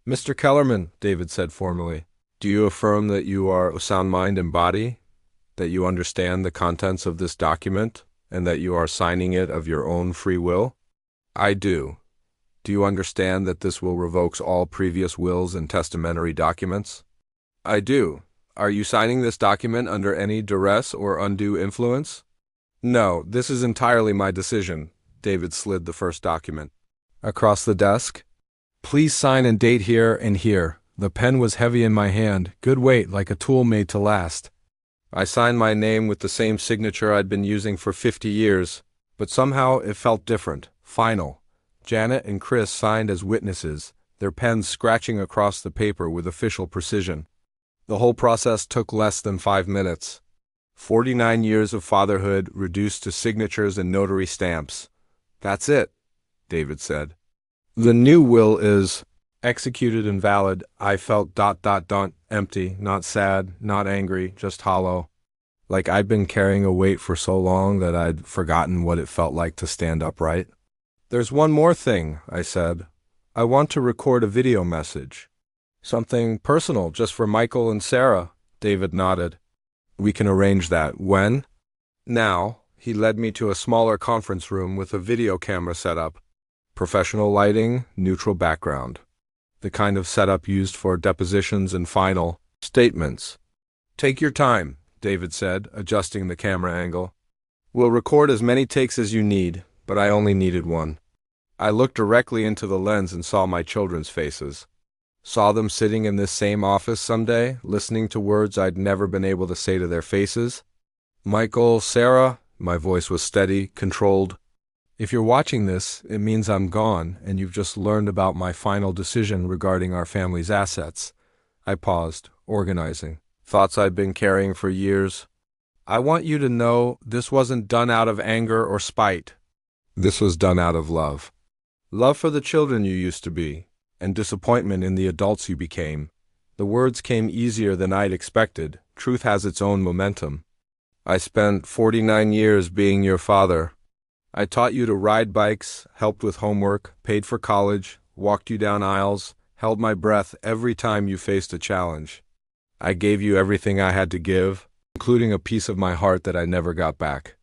"Mr. Kellerman," David said formally, "do you affirm that you are of sound mind and body, that you understand the contents of this document, and that you are signing it of your own free will?" "I do." "Do you understand that this will revoke all previous wills and testamentary documents?" "I do. Are you signing this document under any duress or undue influence?" "No, this is entirely my decision." David slid the first document across the desk. "Please sign and date here and here." The pen was heavy in my hand, good weight, like a tool made to last. I signed my name with the same signature I'd been using for 50 years, but somehow it felt different, final. Janet and Chris signed as witnesses, their pens scratching across the paper with official precision. The whole process took less than 5 minutes. 49 years of fatherhood reduced to signatures and notary stamps. That's it. David said. The new will is executed and valid. I felt ... empty, not sad, not angry, just hollow. Like I'd been carrying a weight for so long that I'd forgotten what it felt like to stand upright. There's one more thing, I said. I want to record a video message. Something personal, just for Michael and Sarah. David nodded. We can arrange that. When? Now. He led me to a smaller conference room with a video camera set up. Professional lighting, neutral background. The kind of setup used for depositions and final statements. Take your time, David said, adjusting the camera angle. We'll record as many takes as you need, but I only needed one. I looked directly into the lens and saw my children's faces. Saw them sitting in this same office someday, listening to words I'd never been able to say to their faces. Michael, Sarah, my voice was steady, controlled. If you're watching this, it means I'm gone, and you've just learned about my final decision regarding our family's assets. I paused, organizing. Thoughts I'd been carrying for years. I want you to know this wasn't done out of anger or spite. This was done out of love. Love for the children you used to be, and disappointment in the adults you became. The words came easier than I'd expected. Truth has its own momentum. I spent 49 years being your father. I taught you to ride bikes, helped with homework, paid for college, walked you down aisles, held my breath every time you faced a challenge. I gave you everything I had to give, including a piece of my heart that I never got back.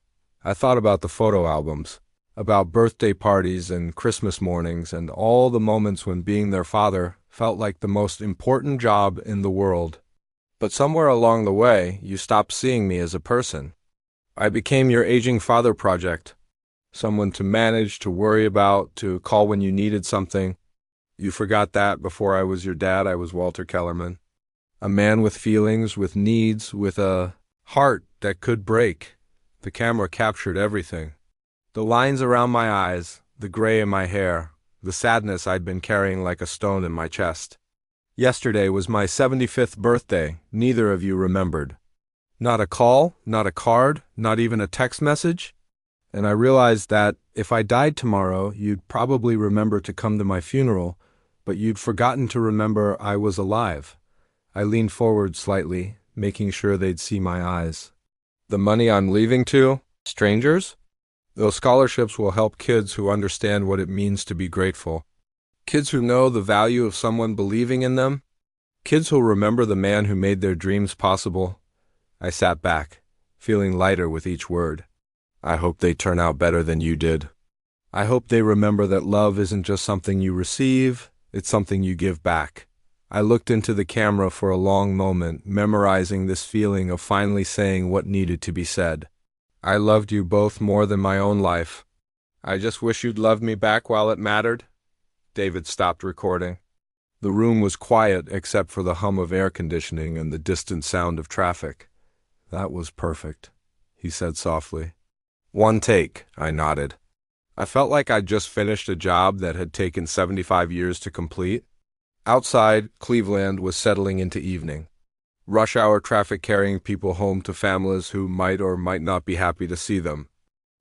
I thought about the photo albums, about birthday parties and Christmas mornings and all the moments when being their father felt like the most important job in the world. But somewhere along the way, you stopped seeing me as a person. I became your aging father project. Someone to manage, to worry about, to call when you needed something. You forgot that before I was your dad, I was Walter Kellerman. A man with feelings, with needs, with a heart that could break. The camera captured everything. The lines around my eyes, the gray in my hair, the sadness I'd been carrying like a stone in my chest. Yesterday was my 75th birthday. Neither of you remembered. Not a call, not a card, not even a text message. And I realized that if I died tomorrow, you'd probably remember to come to my funeral, but you'd forgotten to remember I was alive. I leaned forward slightly, making sure they'd see my eyes. The money I'm leaving to? Strangers? Those scholarships will help kids who understand what it means to be grateful. Kids who know the value of someone believing in them. Kids who'll remember the man who made their dreams possible. I sat back, feeling lighter with each word. I hope they turn out better than you did. I hope they remember that love isn't just something you receive, it's something you give back. I looked into the camera for a long moment, memorizing this feeling of finally saying what needed to be said. I loved you both more than my own life. I just wish you'd loved me back while it mattered. David stopped recording. The room was quiet except for the hum of air conditioning and the distant sound of traffic. That was perfect, he said softly. One take, I nodded. I felt like I'd just finished a job that had taken 75 years to complete. Outside, Cleveland was settling into evening. Rush hour traffic carrying people home to families who might or might not be happy to see them.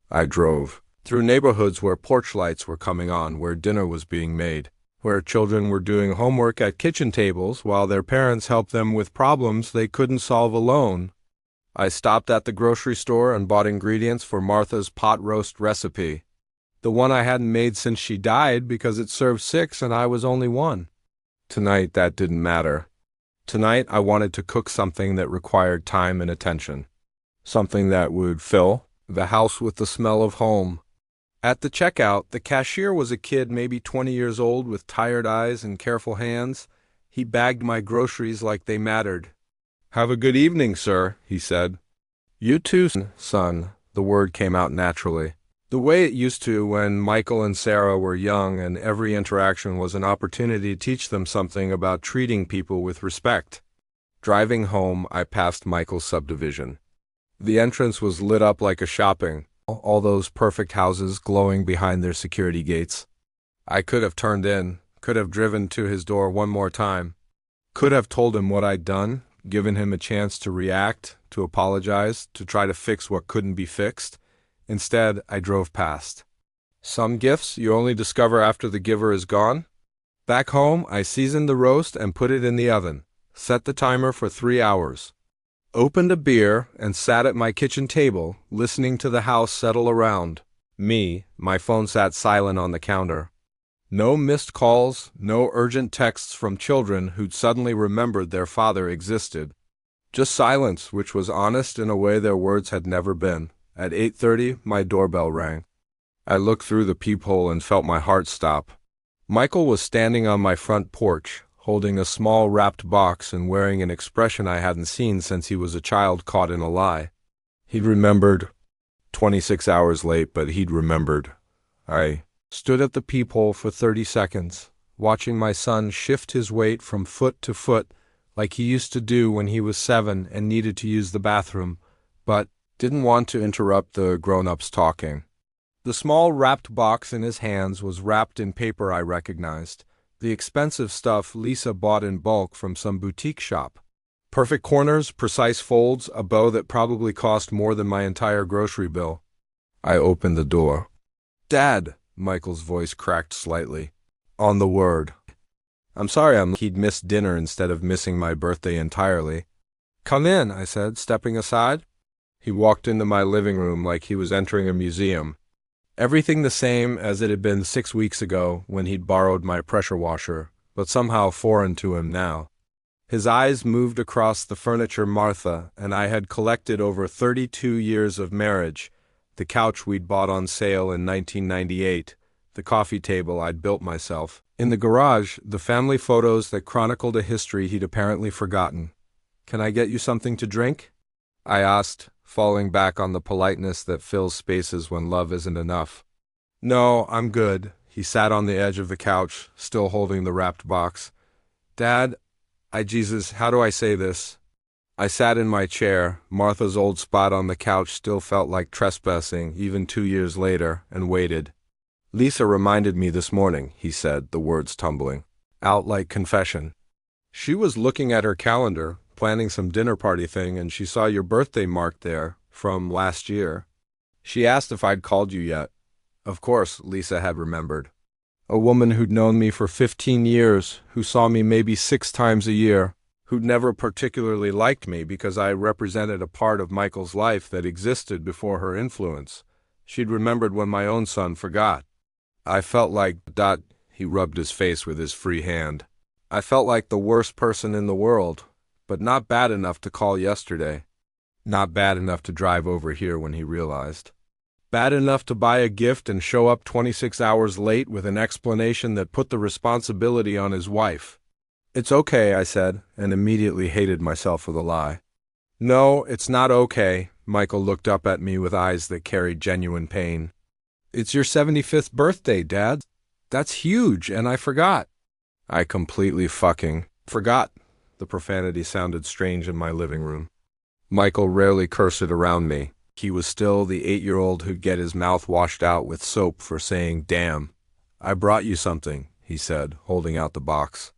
I drove through neighborhoods where porch lights were coming on, where dinner was being made, where children were doing homework at kitchen tables while their parents helped them with problems they couldn't solve alone. I stopped at the grocery store and bought ingredients for Martha's pot roast recipe, the one I hadn't made since she died because it served 6 and I was only 1. Tonight, that didn't matter. Tonight, I wanted to cook something that required time and attention. Something that would fill the house with the smell of home. At the checkout, the cashier was a kid maybe 20 years old with tired eyes and careful hands. He bagged my groceries like they mattered. "Have a good evening, sir," he said. "You too, son." The word came out naturally. The way it used to when Michael and Sarah were young and every interaction was an opportunity to teach them something about treating people with respect. Driving home, I passed Michael's subdivision. The entrance was lit up like a shopping, all those perfect houses glowing behind their security gates. I could have turned in, could have driven to his door one more time, could have told him what I'd done, given him a chance to react, to apologize, to try to fix what couldn't be fixed. Instead, I drove past. Some gifts you only discover after the giver is gone. Back home, I seasoned the roast and put it in the oven. Set the timer for 3 hours. Opened a beer and sat at my kitchen table, listening to the house settle around me. My phone sat silent on the counter. No missed calls, no urgent texts from children who'd suddenly remembered their father existed. Just silence, which was honest in a way their words had never been. At 8:30, my doorbell rang. I looked through the peephole and felt my heart stop. Michael was standing on my front porch, holding a small wrapped box and wearing an expression I hadn't seen since he was a child caught in a lie. He'd remembered. 26 hours late, but he'd remembered. I stood at the peephole for 30 seconds, watching my son shift his weight from foot to foot like he used to do when he was 7 and needed to use the bathroom, but didn't want to interrupt the grown-ups talking. The small wrapped box in his hands was wrapped in paper I recognized, the expensive stuff Lisa bought in bulk from some boutique shop. Perfect corners, precise folds, a bow that probably cost more than my entire grocery bill. I opened the door. "Dad," Michael's voice cracked slightly. On the word. I'm sorry he'd missed dinner instead of missing my birthday entirely. "Come in," I said, stepping aside. He walked into my living room like he was entering a museum. Everything the same as it had been 6 weeks ago when he'd borrowed my pressure washer, but somehow foreign to him now. His eyes moved across the furniture Martha and I had collected over 32 years of marriage, the couch we'd bought on sale in 1998, the coffee table I'd built myself. In the garage, the family photos that chronicled a history he'd apparently forgotten. "Can I get you something to drink?" I asked, falling back on the politeness that fills spaces when love isn't enough. "No, I'm good." He sat on the edge of the couch, still holding the wrapped box. "Dad, Jesus, how do I say this?" I sat in my chair. Martha's old spot on the couch still felt like trespassing, even 2 years later, and waited. "Lisa reminded me this morning," he said, the words tumbling out like confession. "She was looking at her calendar, planning some dinner party thing, and she saw your birthday marked there, from last year. She asked if I'd called you yet." Of course, Lisa had remembered. A woman who'd known me for 15 years, who saw me maybe 6 times a year, who'd never particularly liked me because I represented a part of Michael's life that existed before her influence. She'd remembered when my own son forgot. I felt like, he rubbed his face with his free hand. I felt like the worst person in the world, but not bad enough to call yesterday. Not bad enough to drive over here when he realized. Bad enough to buy a gift and show up 26 hours late with an explanation that put the responsibility on his wife. "It's okay," I said, and immediately hated myself for the lie. "No, it's not okay." Michael looked up at me with eyes that carried genuine pain. "It's your 75th birthday, Dad. That's huge, and I forgot." I completely fucking forgot. The profanity sounded strange in my living room. Michael rarely cursed around me. He was still the 8-year-old who'd get his mouth washed out with soap for saying damn. "I brought you something," he said, holding out the box.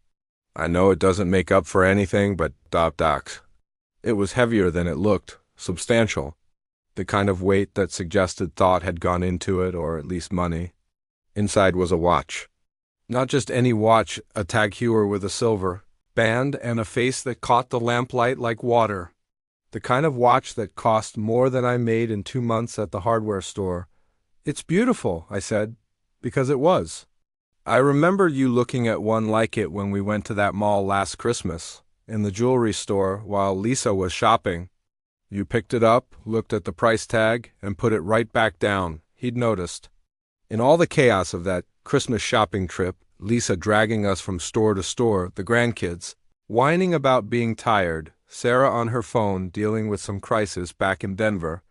"I know it doesn't make up for anything, but docs." It was heavier than it looked, substantial. The kind of weight that suggested thought had gone into it, or at least money. Inside was a watch. Not just any watch, a Tag Heuer with a silver band and a face that caught the lamplight like water. The kind of watch that cost more than I made in 2 months at the hardware store. "It's beautiful," I said, because it was. "I remember you looking at one like it when we went to that mall last Christmas, in the jewelry store while Lisa was shopping. You picked it up, looked at the price tag, and put it right back down." He'd noticed. In all the chaos of that Christmas shopping trip, Lisa dragging us from store to store, the grandkids, whining about being tired, Sarah on her phone dealing with some crisis back in Denver,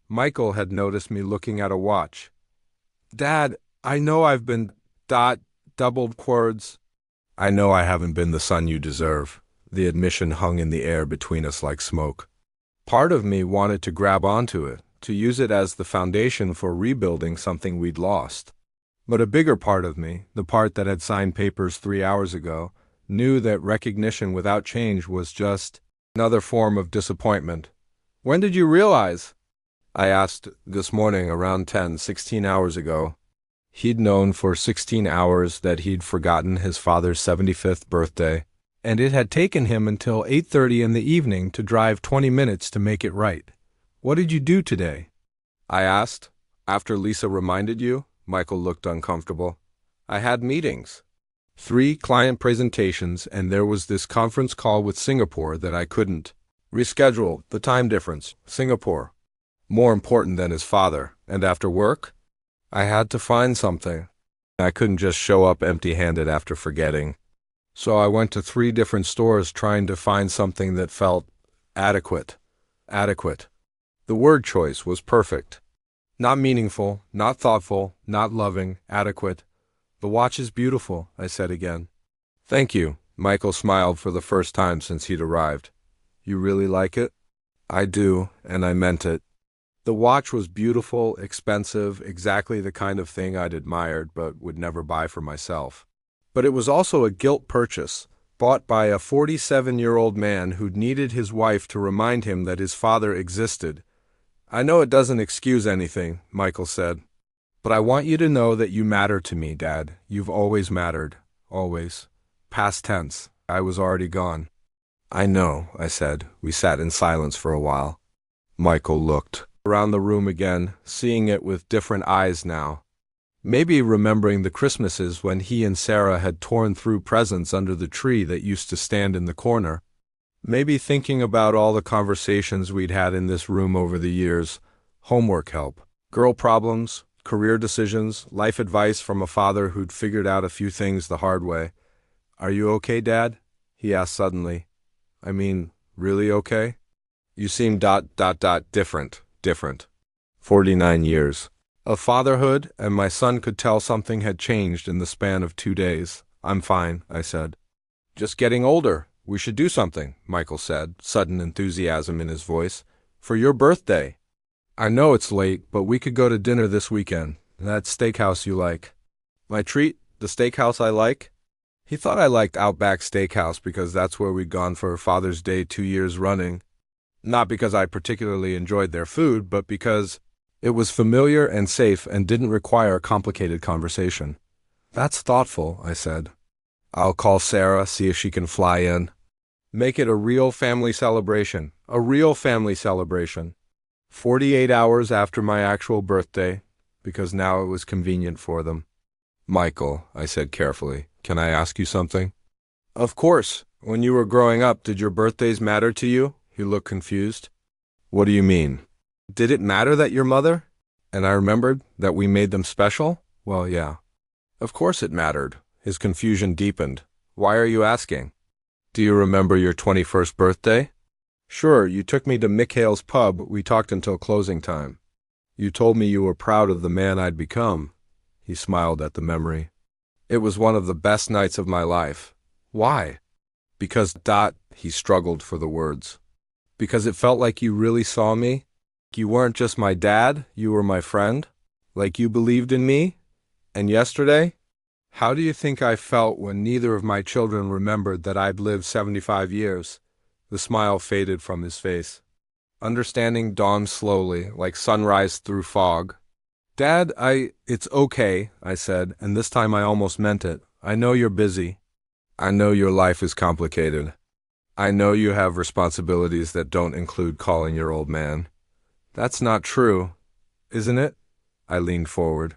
Michael had noticed me looking at a watch. "Dad, I know I've been doubled words. I know I haven't been the son you deserve." The admission hung in the air between us like smoke. Part of me wanted to grab onto it, to use it as the foundation for rebuilding something we'd lost. But a bigger part of me, the part that had signed papers 3 hours ago, knew that recognition without change was just another form of disappointment. "When did you realize?" I asked this morning around 10, 16 hours ago. He'd known for 16 hours that he'd forgotten his father's 75th birthday, and it had taken him until 8:30 in the evening to drive 20 minutes to make it right. "What did you do today?" I asked. "After Lisa reminded you?" Michael looked uncomfortable. "I had meetings. 3 client presentations, and there was this conference call with Singapore that I couldn't reschedule. The time difference. Singapore. More important than his father. And after work? I had to find something. I couldn't just show up empty-handed after forgetting. So I went to 3 different stores trying to find something that felt adequate. Adequate. The word choice was perfect. Not meaningful, not thoughtful, not loving, adequate. "The watch is beautiful," I said again. "Thank you." Michael smiled for the first time since he'd arrived. "You really like it?" "I do, and I meant it." The watch was beautiful, expensive, exactly the kind of thing I'd admired but would never buy for myself. But it was also a guilt purchase, bought by a 47-year-old man who'd needed his wife to remind him that his father existed. "I know it doesn't excuse anything," Michael said, "but I want you to know that you matter to me, Dad. You've always mattered. Always. Past tense. I was already gone." "I know," I said. We sat in silence for a while. Michael looked around the room again, seeing it with different eyes now. Maybe remembering the Christmases when he and Sarah had torn through presents under the tree that used to stand in the corner. Maybe thinking about all the conversations we'd had in this room over the years. Homework help, girl problems, career decisions, life advice from a father who'd figured out a few things the hard way. "Are you okay, Dad?" he asked suddenly. "I mean, really okay? You seem different. 49 years of fatherhood, and my son could tell something had changed in the span of 2 days. "I'm fine," I said. "Just getting older. We should do something," Michael said, sudden enthusiasm in his voice. "For your birthday. I know it's late, but we could go to dinner this weekend. That steakhouse you like." "My treat? The steakhouse I like?" He thought I liked Outback Steakhouse because that's where we'd gone for Father's Day 2 years running. Not because I particularly enjoyed their food, but because it was familiar and safe and didn't require complicated conversation. "That's thoughtful," I said. "I'll call Sarah, see if she can fly in. Make it a real family celebration. A real family celebration. 48 hours after my actual birthday, because now it was convenient for them." "Michael," I said carefully, "can I ask you something?" "Of course. When you were growing up, did your birthdays matter to you?" He looked confused. "What do you mean?" "Did it matter that your mother?" And I remembered that we made them special. Well, yeah. Of course it mattered. His confusion deepened. "Why are you asking?" "Do you remember your 21st birthday?" "Sure, you took me to Mikhail's pub. We talked until closing time. You told me you were proud of the man I'd become." He smiled at the memory. "It was one of the best nights of my life." "Why?" "Because he struggled for the words. "Because it felt like you really saw me. You weren't just my dad, you were my friend. Like you believed in me. And yesterday? How do you think I felt when neither of my children remembered that I'd lived 75 years? The smile faded from his face. Understanding dawned slowly, like sunrise through fog. "Dad, it's okay," I said, and this time I almost meant it. "I know you're busy. I know your life is complicated. I know you have responsibilities that don't include calling your old man." "That's not true, isn't it?" I leaned forward.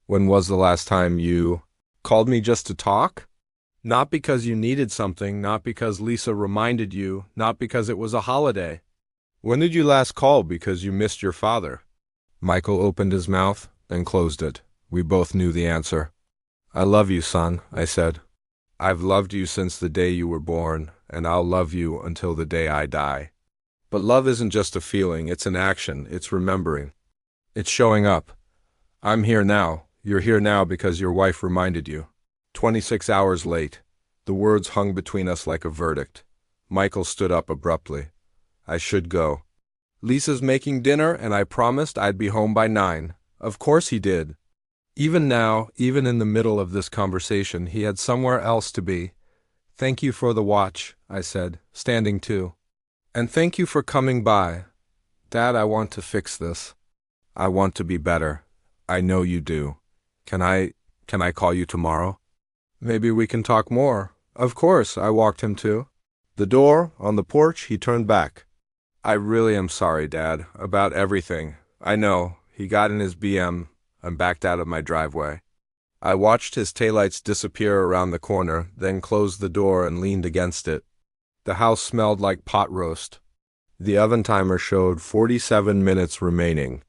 "When was the last time you called me just to talk? Not because you needed something, not because Lisa reminded you, not because it was a holiday. When did you last call because you missed your father?" Michael opened his mouth, then closed it. We both knew the answer. "I love you, son," I said. "I've loved you since the day you were born, and I'll love you until the day I die. But love isn't just a feeling, it's an action, it's remembering. It's showing up. I'm here now. You're here now because your wife reminded you. 26 hours late." The words hung between us like a verdict. Michael stood up abruptly. "I should go. Lisa's making dinner, and I promised I'd be home by 9. Of course he did. Even now, even in the middle of this conversation, he had somewhere else to be. "Thank you for the watch," I said, standing too. "And thank you for coming by. Dad, I want to fix this. I want to be better. I know you do. Can I call you tomorrow? Maybe we can talk more. Of course, I walked him to the door. On the porch, he turned back. I really am sorry, Dad, about everything. I know. He got in his BM and backed out of my driveway. I watched his taillights disappear around the corner, then closed the door and leaned against it. The house smelled like pot roast. The oven timer showed 47 minutes remaining.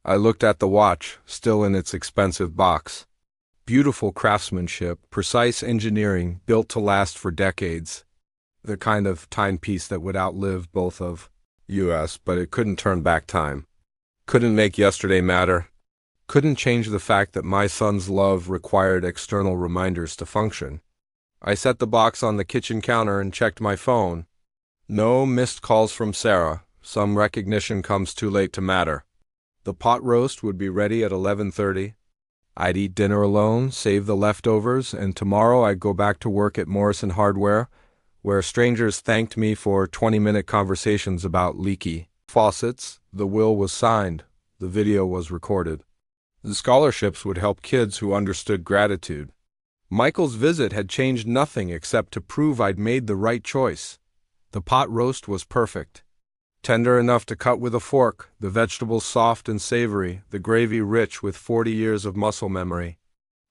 I looked at the watch, still in its expensive box. Beautiful craftsmanship, precise engineering, built to last for decades. The kind of timepiece that would outlive both of us, but it couldn't turn back time. Couldn't make yesterday matter. Couldn't change the fact that my son's love required external reminders to function. I set the box on the kitchen counter and checked my phone. No missed calls from Sarah. Some recognition comes too late to matter. The pot roast would be ready at 11:30. I'd eat dinner alone, save the leftovers, and tomorrow I'd go back to work at Morrison Hardware, where strangers thanked me for 20-minute conversations about leaky faucets. The will was signed. The video was recorded. The scholarships would help kids who understood gratitude. Michael's visit had changed nothing except to prove I'd made the right choice. The pot roast was perfect. Tender enough to cut with a fork, the vegetables soft and savory, the gravy rich with 40 years of muscle memory.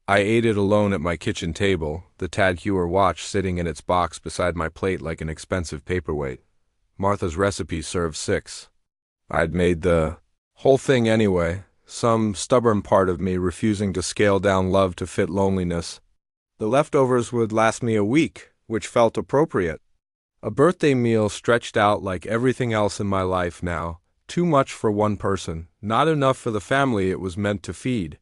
I ate it alone at my kitchen table, the Tad Heuer watch sitting in its box beside my plate like an expensive paperweight. Martha's recipe served 6. I'd made the whole thing anyway, some stubborn part of me refusing to scale down love to fit loneliness. The leftovers would last me a week, which felt appropriate. A birthday meal stretched out like everything else in my life now, too much for one person, not enough for the family it was meant to feed.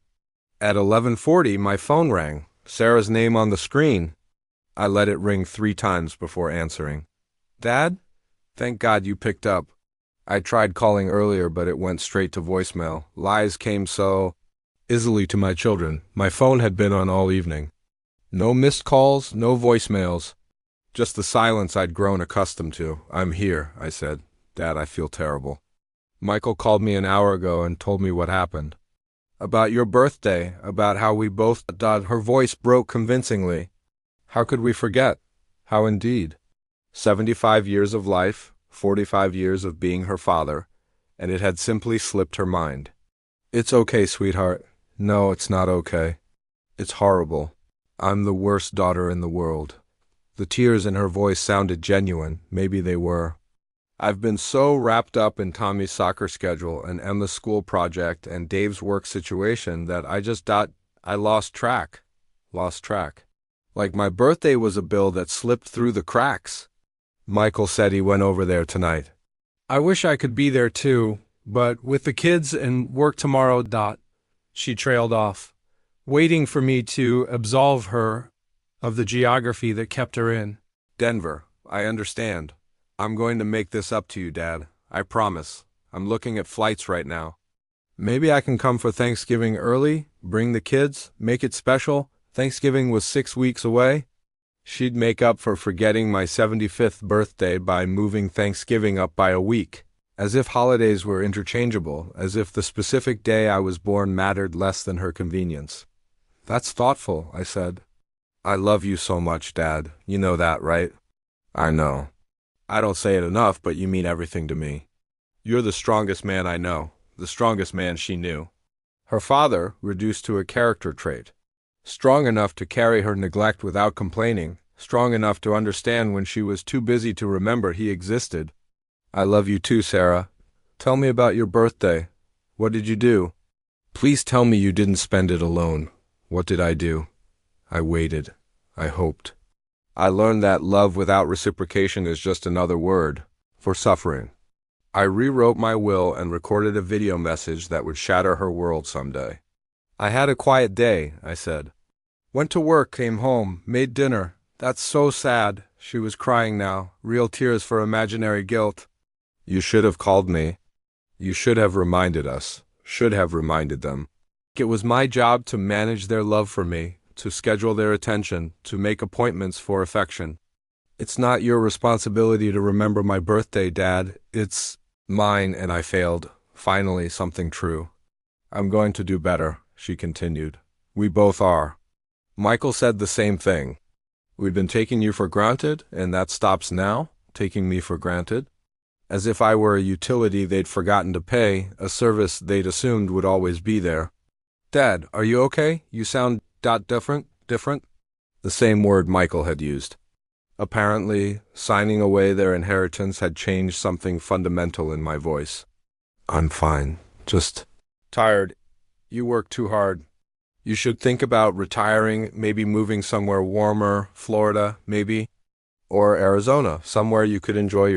At 11:40, my phone rang, Sarah's name on the screen. I let it ring 3 times before answering. Dad? Thank God you picked up. I tried calling earlier, but it went straight to voicemail. Lies came so easily to my children. My phone had been on all evening. No missed calls, no voicemails. Just the silence I'd grown accustomed to. I'm here, I said. Dad, I feel terrible. Michael called me an hour ago and told me what happened. About your birthday, about how we both... Her voice broke convincingly. How could we forget? How indeed? 75 years of life, 45 years of being her father, and it had simply slipped her mind. It's okay, sweetheart. No, it's not okay. It's horrible. I'm the worst daughter in the world. The tears in her voice sounded genuine. Maybe they were. I've been so wrapped up in Tommy's soccer schedule and Emma's school project and Dave's work situation that I lost track. Like my birthday was a bill that slipped through the cracks. Michael said he went over there tonight. I wish I could be there too, but with the kids and work tomorrow. She trailed off, waiting for me to absolve her of the geography that kept her in Denver. I understand. I'm going to make this up to you, Dad. I promise. I'm looking at flights right now. Maybe I can come for Thanksgiving early, bring the kids, make it special. Thanksgiving was 6 weeks away. She'd make up for forgetting my 75th birthday by moving Thanksgiving up by a week, as if holidays were interchangeable, as if the specific day I was born mattered less than her convenience. That's thoughtful, I said. I love you so much, Dad. You know that, right? I know. I don't say it enough, but you mean everything to me. You're the strongest man I know, the strongest man she knew. Her father, reduced to a character trait. Strong enough to carry her neglect without complaining, strong enough to understand when she was too busy to remember he existed. I love you too, Sarah. Tell me about your birthday. What did you do? Please tell me you didn't spend it alone. What did I do? I waited. I hoped. I learned that love without reciprocation is just another word for suffering. I rewrote my will and recorded a video message that would shatter her world someday. I had a quiet day, I said. Went to work, came home, made dinner. That's so sad. She was crying now, real tears for imaginary guilt. You should have called me. You should have reminded us. Should have reminded them. It was my job to manage their love for me, to schedule their attention, to make appointments for affection. It's not your responsibility to remember my birthday, Dad. It's mine, and I failed. Finally, something true. I'm going to do better, she continued. We both are. Michael said the same thing. We've been taking you for granted, and that stops now, taking me for granted. As if I were a utility they'd forgotten to pay, a service they'd assumed would always be there. Dad, are you okay? You sound different? The same word Michael had used. Apparently, signing away their inheritance had changed something fundamental in my voice. I'm fine. Just tired. You work too hard. You should think about retiring, maybe moving somewhere warmer, Florida, maybe, or Arizona, somewhere you could enjoy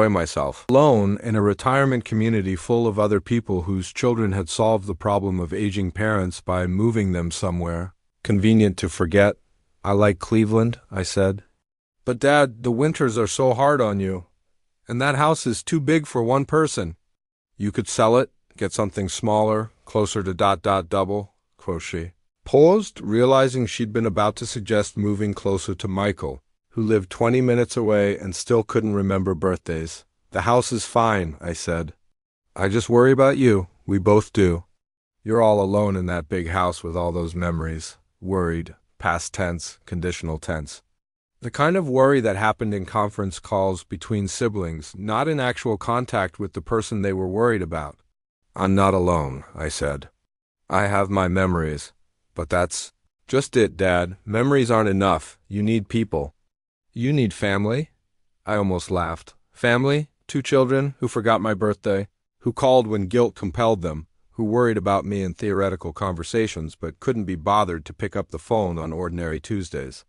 myself. Alone in a retirement community full of other people whose children had solved the problem of aging parents by moving them somewhere. Convenient to forget. I like Cleveland, I said. But Dad, the winters are so hard on you. And that house is too big for one person. You could sell it, get something smaller, closer to double, quoth she. Paused, realizing she'd been about to suggest moving closer to Michael, who lived 20 minutes away and still couldn't remember birthdays. The house is fine, I said. I just worry about you. We both do. You're all alone in that big house with all those memories. Worried. Past tense, conditional tense. The kind of worry that happened in conference calls between siblings, not in actual contact with the person they were worried about. I'm not alone, I said. I have my memories. But that's just it, Dad. Memories aren't enough. You need people. You need family? I almost laughed. Family? 2 children who forgot my birthday, who called when guilt compelled them, who worried about me in theoretical conversations but couldn't be bothered to pick up the phone on ordinary Tuesdays.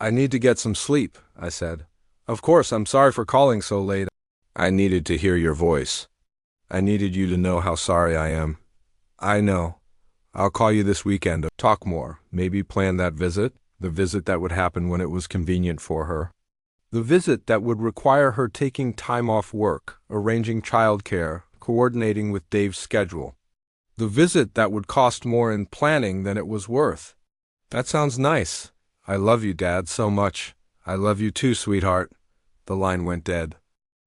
I need to get some sleep, I said. Of course, I'm sorry for calling so late. I needed to hear your voice. I needed you to know how sorry I am. I know. I'll call you this weekend to talk more, maybe plan that visit, the visit that would happen when it was convenient for her. The visit that would require her taking time off work, arranging childcare, coordinating with Dave's schedule. The visit that would cost more in planning than it was worth. That sounds nice. I love you, Dad, so much. I love you too, sweetheart. The line went dead.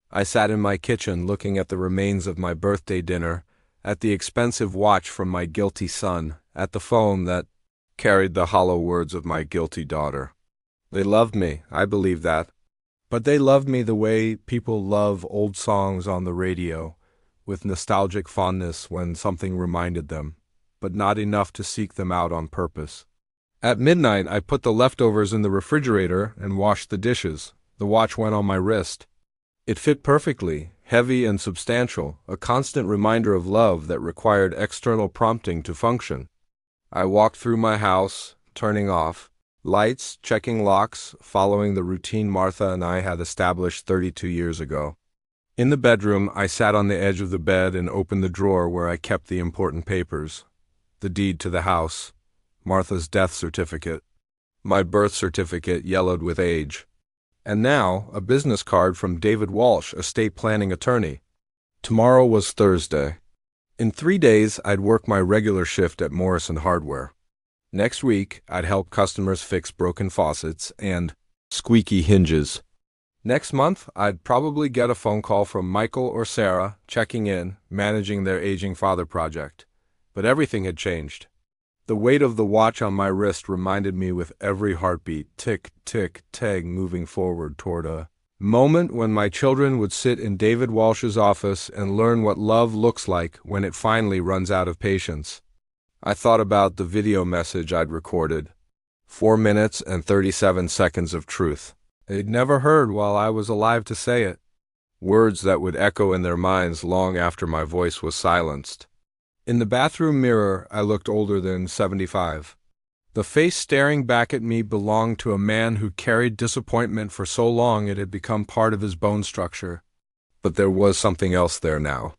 I sat in my kitchen looking at the remains of my birthday dinner, at the expensive watch from my guilty son, at the phone that carried the hollow words of my guilty daughter. They loved me, I believe that. But they loved me the way people love old songs on the radio, with nostalgic fondness when something reminded them, but not enough to seek them out on purpose. At midnight, I put the leftovers in the refrigerator and washed the dishes. The watch went on my wrist. It fit perfectly, heavy and substantial, a constant reminder of love that required external prompting to function. I walked through my house, turning off lights, checking locks, following the routine Martha and I had established 32 years ago. In the bedroom, I sat on the edge of the bed and opened the drawer where I kept the important papers. The deed to the house, Martha's death certificate, my birth certificate yellowed with age, and now a business card from David Walsh, estate planning attorney. Tomorrow was Thursday. In 3 days, I'd work my regular shift at Morrison Hardware. Next week, I'd help customers fix broken faucets and squeaky hinges. Next month, I'd probably get a phone call from Michael or Sarah, checking in, managing their aging father project. But everything had changed. The weight of the watch on my wrist reminded me with every heartbeat, tick, tick, tag, moving forward toward a moment when my children would sit in David Walsh's office and learn what love looks like when it finally runs out of patience. I thought about the video message I'd recorded. 4 minutes and 37 seconds of truth. They'd never heard while I was alive to say it. Words that would echo in their minds long after my voice was silenced. In the bathroom mirror, I looked older than 75. The face staring back at me belonged to a man who carried disappointment for so long it had become part of his bone structure. But there was something else there now.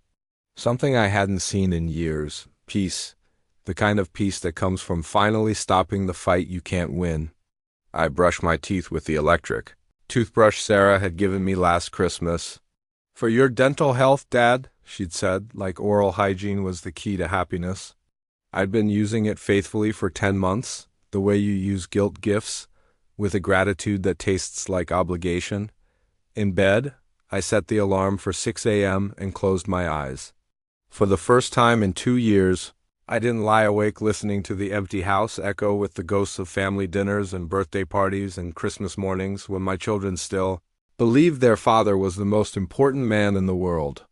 Something I hadn't seen in years. Peace. The kind of peace that comes from finally stopping the fight you can't win. I brushed my teeth with the electric toothbrush Sarah had given me last Christmas. For your dental health, Dad, she'd said, like oral hygiene was the key to happiness. I'd been using it faithfully for 10 months, the way you use guilt gifts, with a gratitude that tastes like obligation. In bed, I set the alarm for 6 a.m. and closed my eyes. For the first time in 2 years, I didn't lie awake listening to the empty house echo with the ghosts of family dinners and birthday parties and Christmas mornings when my children still believed their father was the most important man in the world.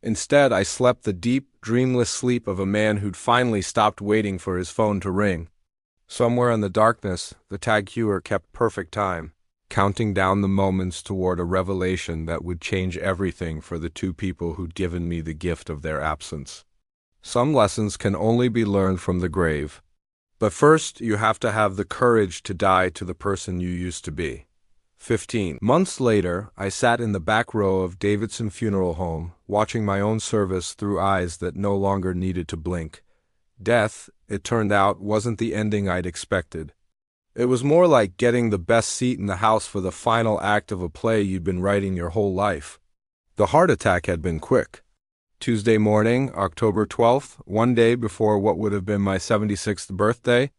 Instead, I slept the deep, dreamless sleep of a man who'd finally stopped waiting for his phone to ring. Somewhere in the darkness, the tag hewer kept perfect time, counting down the moments toward a revelation that would change everything for the two people who'd given me the gift of their absence. Some lessons can only be learned from the grave. But first, you have to have the courage to die to the person you used to be. 15 months later, I sat in the back row of Davidson Funeral Home, watching my own service through eyes that no longer needed to blink. Death, it turned out, wasn't the ending I'd expected. It was more like getting the best seat in the house for the final act of a play you'd been writing your whole life. The heart attack had been quick. Tuesday morning, October 12th, one day before what would have been my 76th birthday,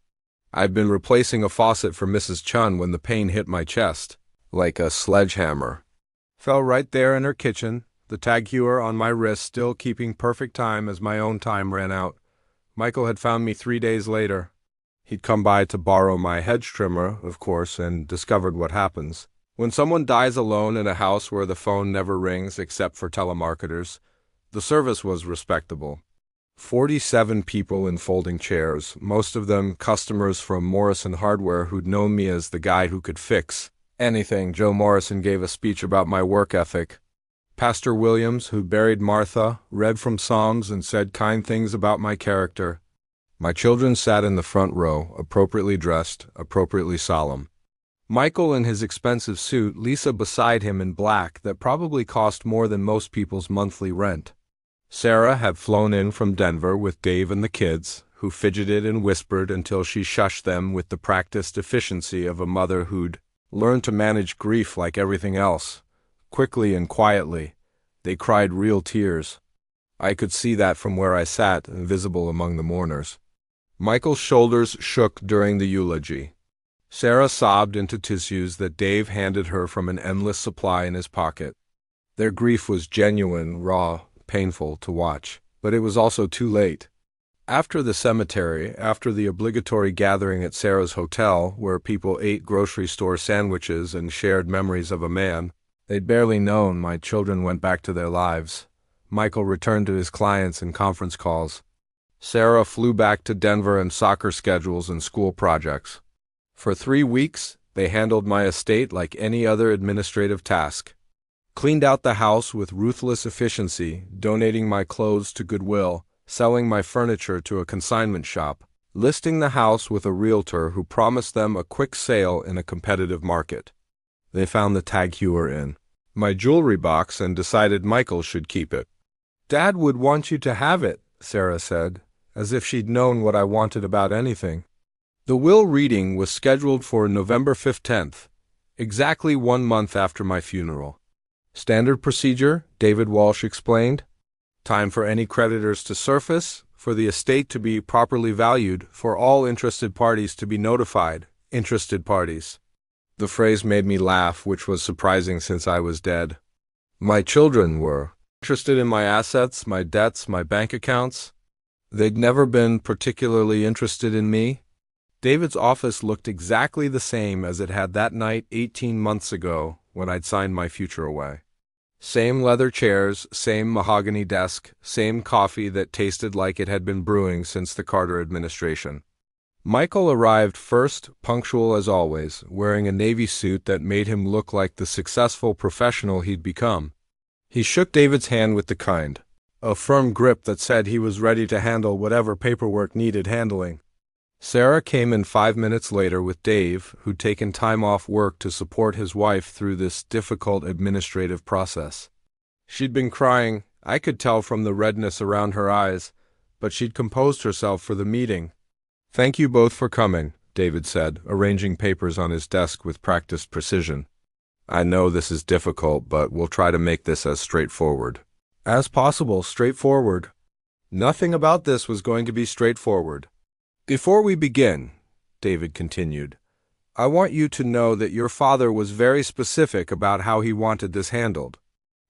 I'd been replacing a faucet for Mrs. Chun when the pain hit my chest, like a sledgehammer. Fell right there in her kitchen, the tag hewer on my wrist still keeping perfect time as my own time ran out. Michael had found me 3 days later. He'd come by to borrow my hedge trimmer, of course, and discovered what happens. When someone dies alone in a house where the phone never rings except for telemarketers, the service was respectable. 47 people in folding chairs, most of them customers from Morrison Hardware who'd known me as the guy who could fix anything. Joe Morrison gave a speech about my work ethic. Pastor Williams, who buried Martha, read from Psalms and said kind things about my character. My children sat in the front row, appropriately dressed, appropriately solemn. Michael in his expensive suit, Lisa beside him in black that probably cost more than most people's monthly rent. Sarah had flown in from Denver with Dave and the kids, who fidgeted and whispered until she shushed them with the practiced efficiency of a mother who'd learned to manage grief like everything else. Quickly and quietly, they cried real tears. I could see that from where I sat, invisible among the mourners. Michael's shoulders shook during the eulogy. Sarah sobbed into tissues that Dave handed her from an endless supply in his pocket. Their grief was genuine, raw, painful to watch, but it was also too late. After the cemetery, after the obligatory gathering at Sarah's hotel, where people ate grocery store sandwiches and shared memories of a man they'd barely known, my children went back to their lives. Michael returned to his clients and conference calls. Sarah flew back to Denver and soccer schedules and school projects. For 3 weeks, they handled my estate like any other administrative task. Cleaned out the house with ruthless efficiency, donating my clothes to Goodwill, selling my furniture to a consignment shop, listing the house with a realtor who promised them a quick sale in a competitive market. They found the tag hewer in my jewelry box and decided Michael should keep it. "Dad would want you to have it," Sarah said, as if she'd known what I wanted about anything. The will reading was scheduled for November 15th, exactly 1 month after my funeral. "Standard procedure," David Walsh explained. "Time for any creditors to surface, for the estate to be properly valued, for all interested parties to be notified. Interested parties." The phrase made me laugh, which was surprising since I was dead. My children were interested in my assets, my debts, my bank accounts. They'd never been particularly interested in me. David's office looked exactly the same as it had that night 18 months ago when I'd signed my future away. Same leather chairs, same mahogany desk, same coffee that tasted like it had been brewing since the Carter administration. Michael arrived first, punctual as always, wearing a navy suit that made him look like the successful professional he'd become. He shook David's hand with the a firm grip that said he was ready to handle whatever paperwork needed handling. Sarah came in 5 minutes later with Dave, who'd taken time off work to support his wife through this difficult administrative process. She'd been crying, I could tell from the redness around her eyes, but she'd composed herself for the meeting. "Thank you both for coming," David said, arranging papers on his desk with practiced precision. "I know this is difficult, but we'll try to make this as straightforward as possible." Straightforward. Nothing about this was going to be straightforward. "Before we begin," David continued, "I want you to know that your father was very specific about how he wanted this handled.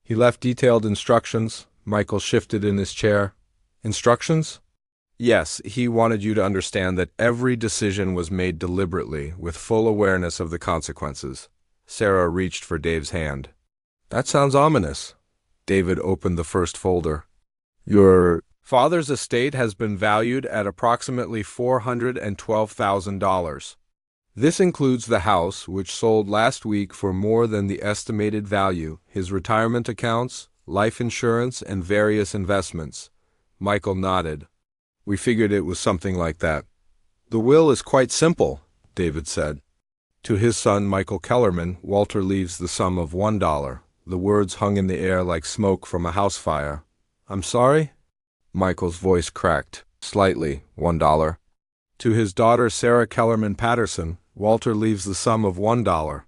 He left detailed instructions." Michael shifted in his chair. "Instructions?" Yes, he wanted you to understand that every decision was made deliberately, with full awareness of the consequences. Sarah reached for Dave's hand. That sounds ominous. David opened the first folder. Your father's estate has been valued at approximately $412,000. This includes the house, which sold last week for more than the estimated value, his retirement accounts, life insurance, and various investments. Michael nodded. We figured it was something like that. The will is quite simple, David said. To his son, Michael Kellerman, Walter leaves the sum of $1. The words hung in the air like smoke from a house fire. I'm sorry? Michael's voice cracked. Slightly, $1. To his daughter, Sarah Kellerman Patterson, Walter leaves the sum of $1.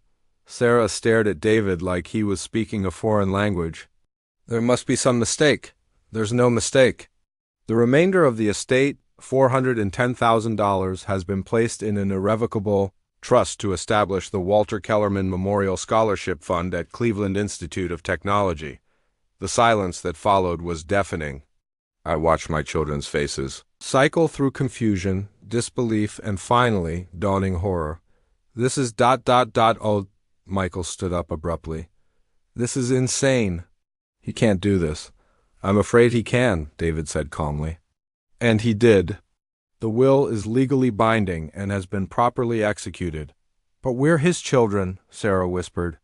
Sarah stared at David like he was speaking a foreign language. There must be some mistake. There's no mistake. The remainder of the estate, $410,000, has been placed in an irrevocable trust to establish the Walter Kellerman Memorial Scholarship Fund at Cleveland Institute of Technology. The silence that followed was deafening. I watched my children's faces cycle through confusion, disbelief, and finally, dawning horror. This is ... Oh, Michael stood up abruptly. This is insane. He can't do this. I'm afraid he can, David said calmly. And he did. The will is legally binding and has been properly executed. But we're his children, Sarah whispered.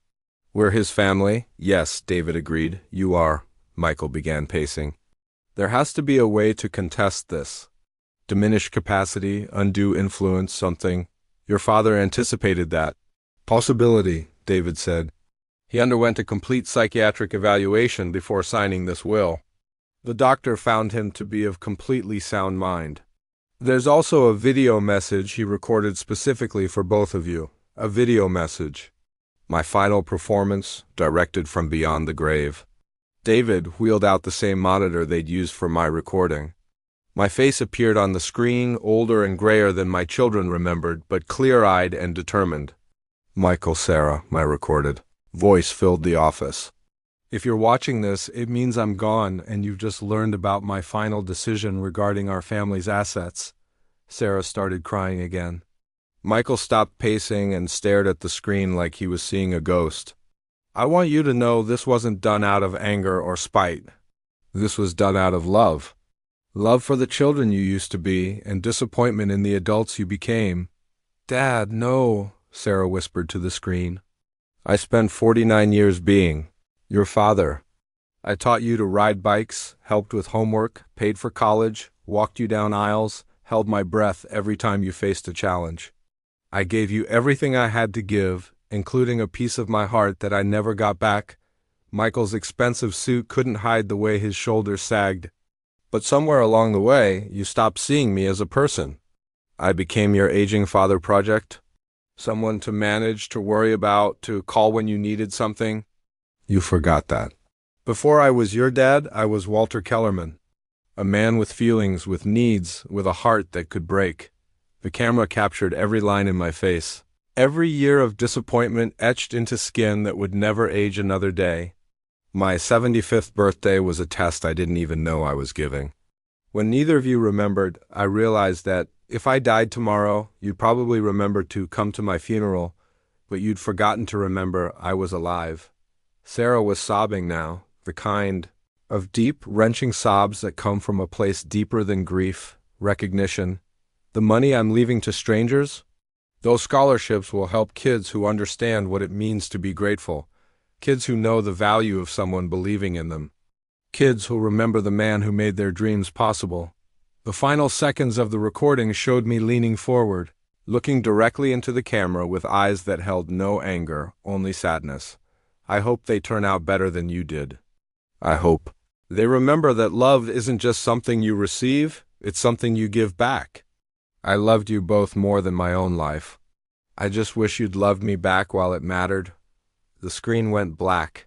We're his family? Yes, David agreed. You are. Michael began pacing. There has to be a way to contest this. Diminished capacity, undue influence, something. Your father anticipated that. Possibility, David said. He underwent a complete psychiatric evaluation before signing this will. The doctor found him to be of completely sound mind. There's also a video message he recorded specifically for both of you. A video message. My final performance, directed from beyond the grave. David wheeled out the same monitor they'd used for my recording. My face appeared on the screen, older and grayer than my children remembered, but clear-eyed and determined. Michael, Sarah, my recorded voice filled the office. If you're watching this, it means I'm gone and you've just learned about my final decision regarding our family's assets. Sarah started crying again. Michael stopped pacing and stared at the screen like he was seeing a ghost. I want you to know this wasn't done out of anger or spite. This was done out of love. Love for the children you used to be and disappointment in the adults you became. Dad, no, Sarah whispered to the screen. I spent 49 years being your father. I taught you to ride bikes, helped with homework, paid for college, walked you down aisles, held my breath every time you faced a challenge. I gave you everything I had to give, including a piece of my heart that I never got back. Michael's expensive suit couldn't hide the way his shoulders sagged. But somewhere along the way, you stopped seeing me as a person. I became your aging father project. Someone to manage, to worry about, to call when you needed something. You forgot that. Before I was your dad, I was Walter Kellerman. A man with feelings, with needs, with a heart that could break. The camera captured every line in my face. Every year of disappointment etched into skin that would never age another day. My 75th birthday was a test I didn't even know I was giving. When neither of you remembered, I realized that if I died tomorrow, you'd probably remember to come to my funeral, but you'd forgotten to remember I was alive. Sarah was sobbing now, the kind of deep, wrenching sobs that come from a place deeper than grief, recognition. The money I'm leaving to strangers? Those scholarships will help kids who understand what it means to be grateful. Kids who know the value of someone believing in them. Kids who'll remember the man who made their dreams possible. The final seconds of the recording showed me leaning forward, looking directly into the camera with eyes that held no anger, only sadness. I hope they turn out better than you did. I hope they remember that love isn't just something you receive, it's something you give back. I loved you both more than my own life. I just wish you'd loved me back while it mattered. The screen went black.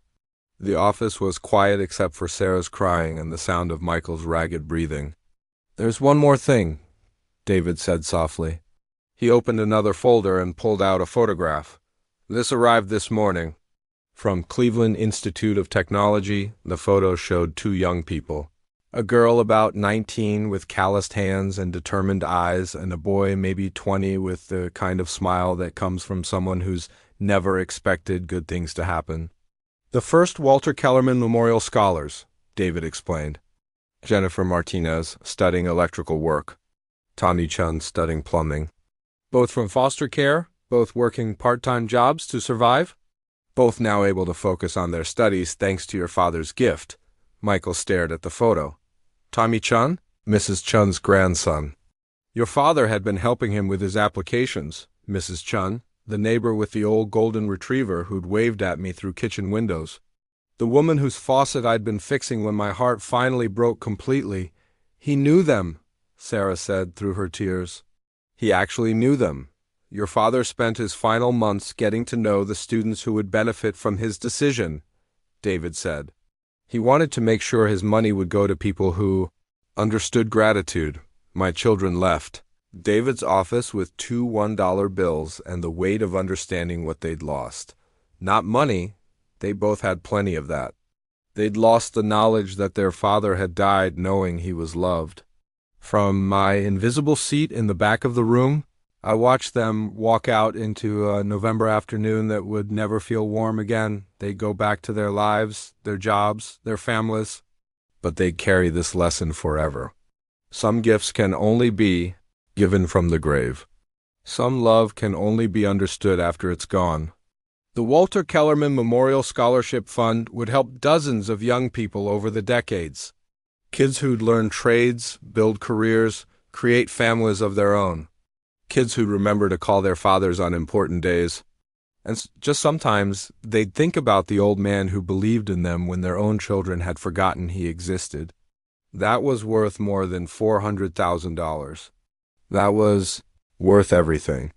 The office was quiet except for Sarah's crying and the sound of Michael's ragged breathing. There's one more thing, David said softly. He opened another folder and pulled out a photograph. This arrived this morning. From Cleveland Institute of Technology, the photo showed two young people. A girl about 19 with calloused hands and determined eyes, and a boy maybe 20 with the kind of smile that comes from someone who's never expected good things to happen. The first Walter Kellerman Memorial Scholars, David explained. Jennifer Martinez, studying electrical work. Tommy Chun, studying plumbing. Both from foster care, both working part-time jobs to survive. Both now able to focus on their studies thanks to your father's gift. Michael stared at the photo. Tommy Chun? Mrs. Chun's grandson. Your father had been helping him with his applications, Mrs. Chun, the neighbor with the old golden retriever who'd waved at me through kitchen windows. The woman whose faucet I'd been fixing when my heart finally broke completely. He knew them, Sarah said through her tears. He actually knew them. Your father spent his final months getting to know the students who would benefit from his decision, David said. He wanted to make sure his money would go to people who understood gratitude. My children left David's office with two $1 bills and the weight of understanding what they'd lost. Not money, they both had plenty of that. They'd lost the knowledge that their father had died knowing he was loved. From my invisible seat in the back of the room, I watched them walk out into a November afternoon that would never feel warm again. They'd go back to their lives, their jobs, their families, but they'd carry this lesson forever. Some gifts can only be given from the grave. Some love can only be understood after it's gone. The Walter Kellerman Memorial Scholarship Fund would help dozens of young people over the decades. Kids who'd learn trades, build careers, create families of their own. Kids who'd remember to call their fathers on important days. And just sometimes they'd think about the old man who believed in them when their own children had forgotten he existed. That was worth more than $400,000. That was worth everything.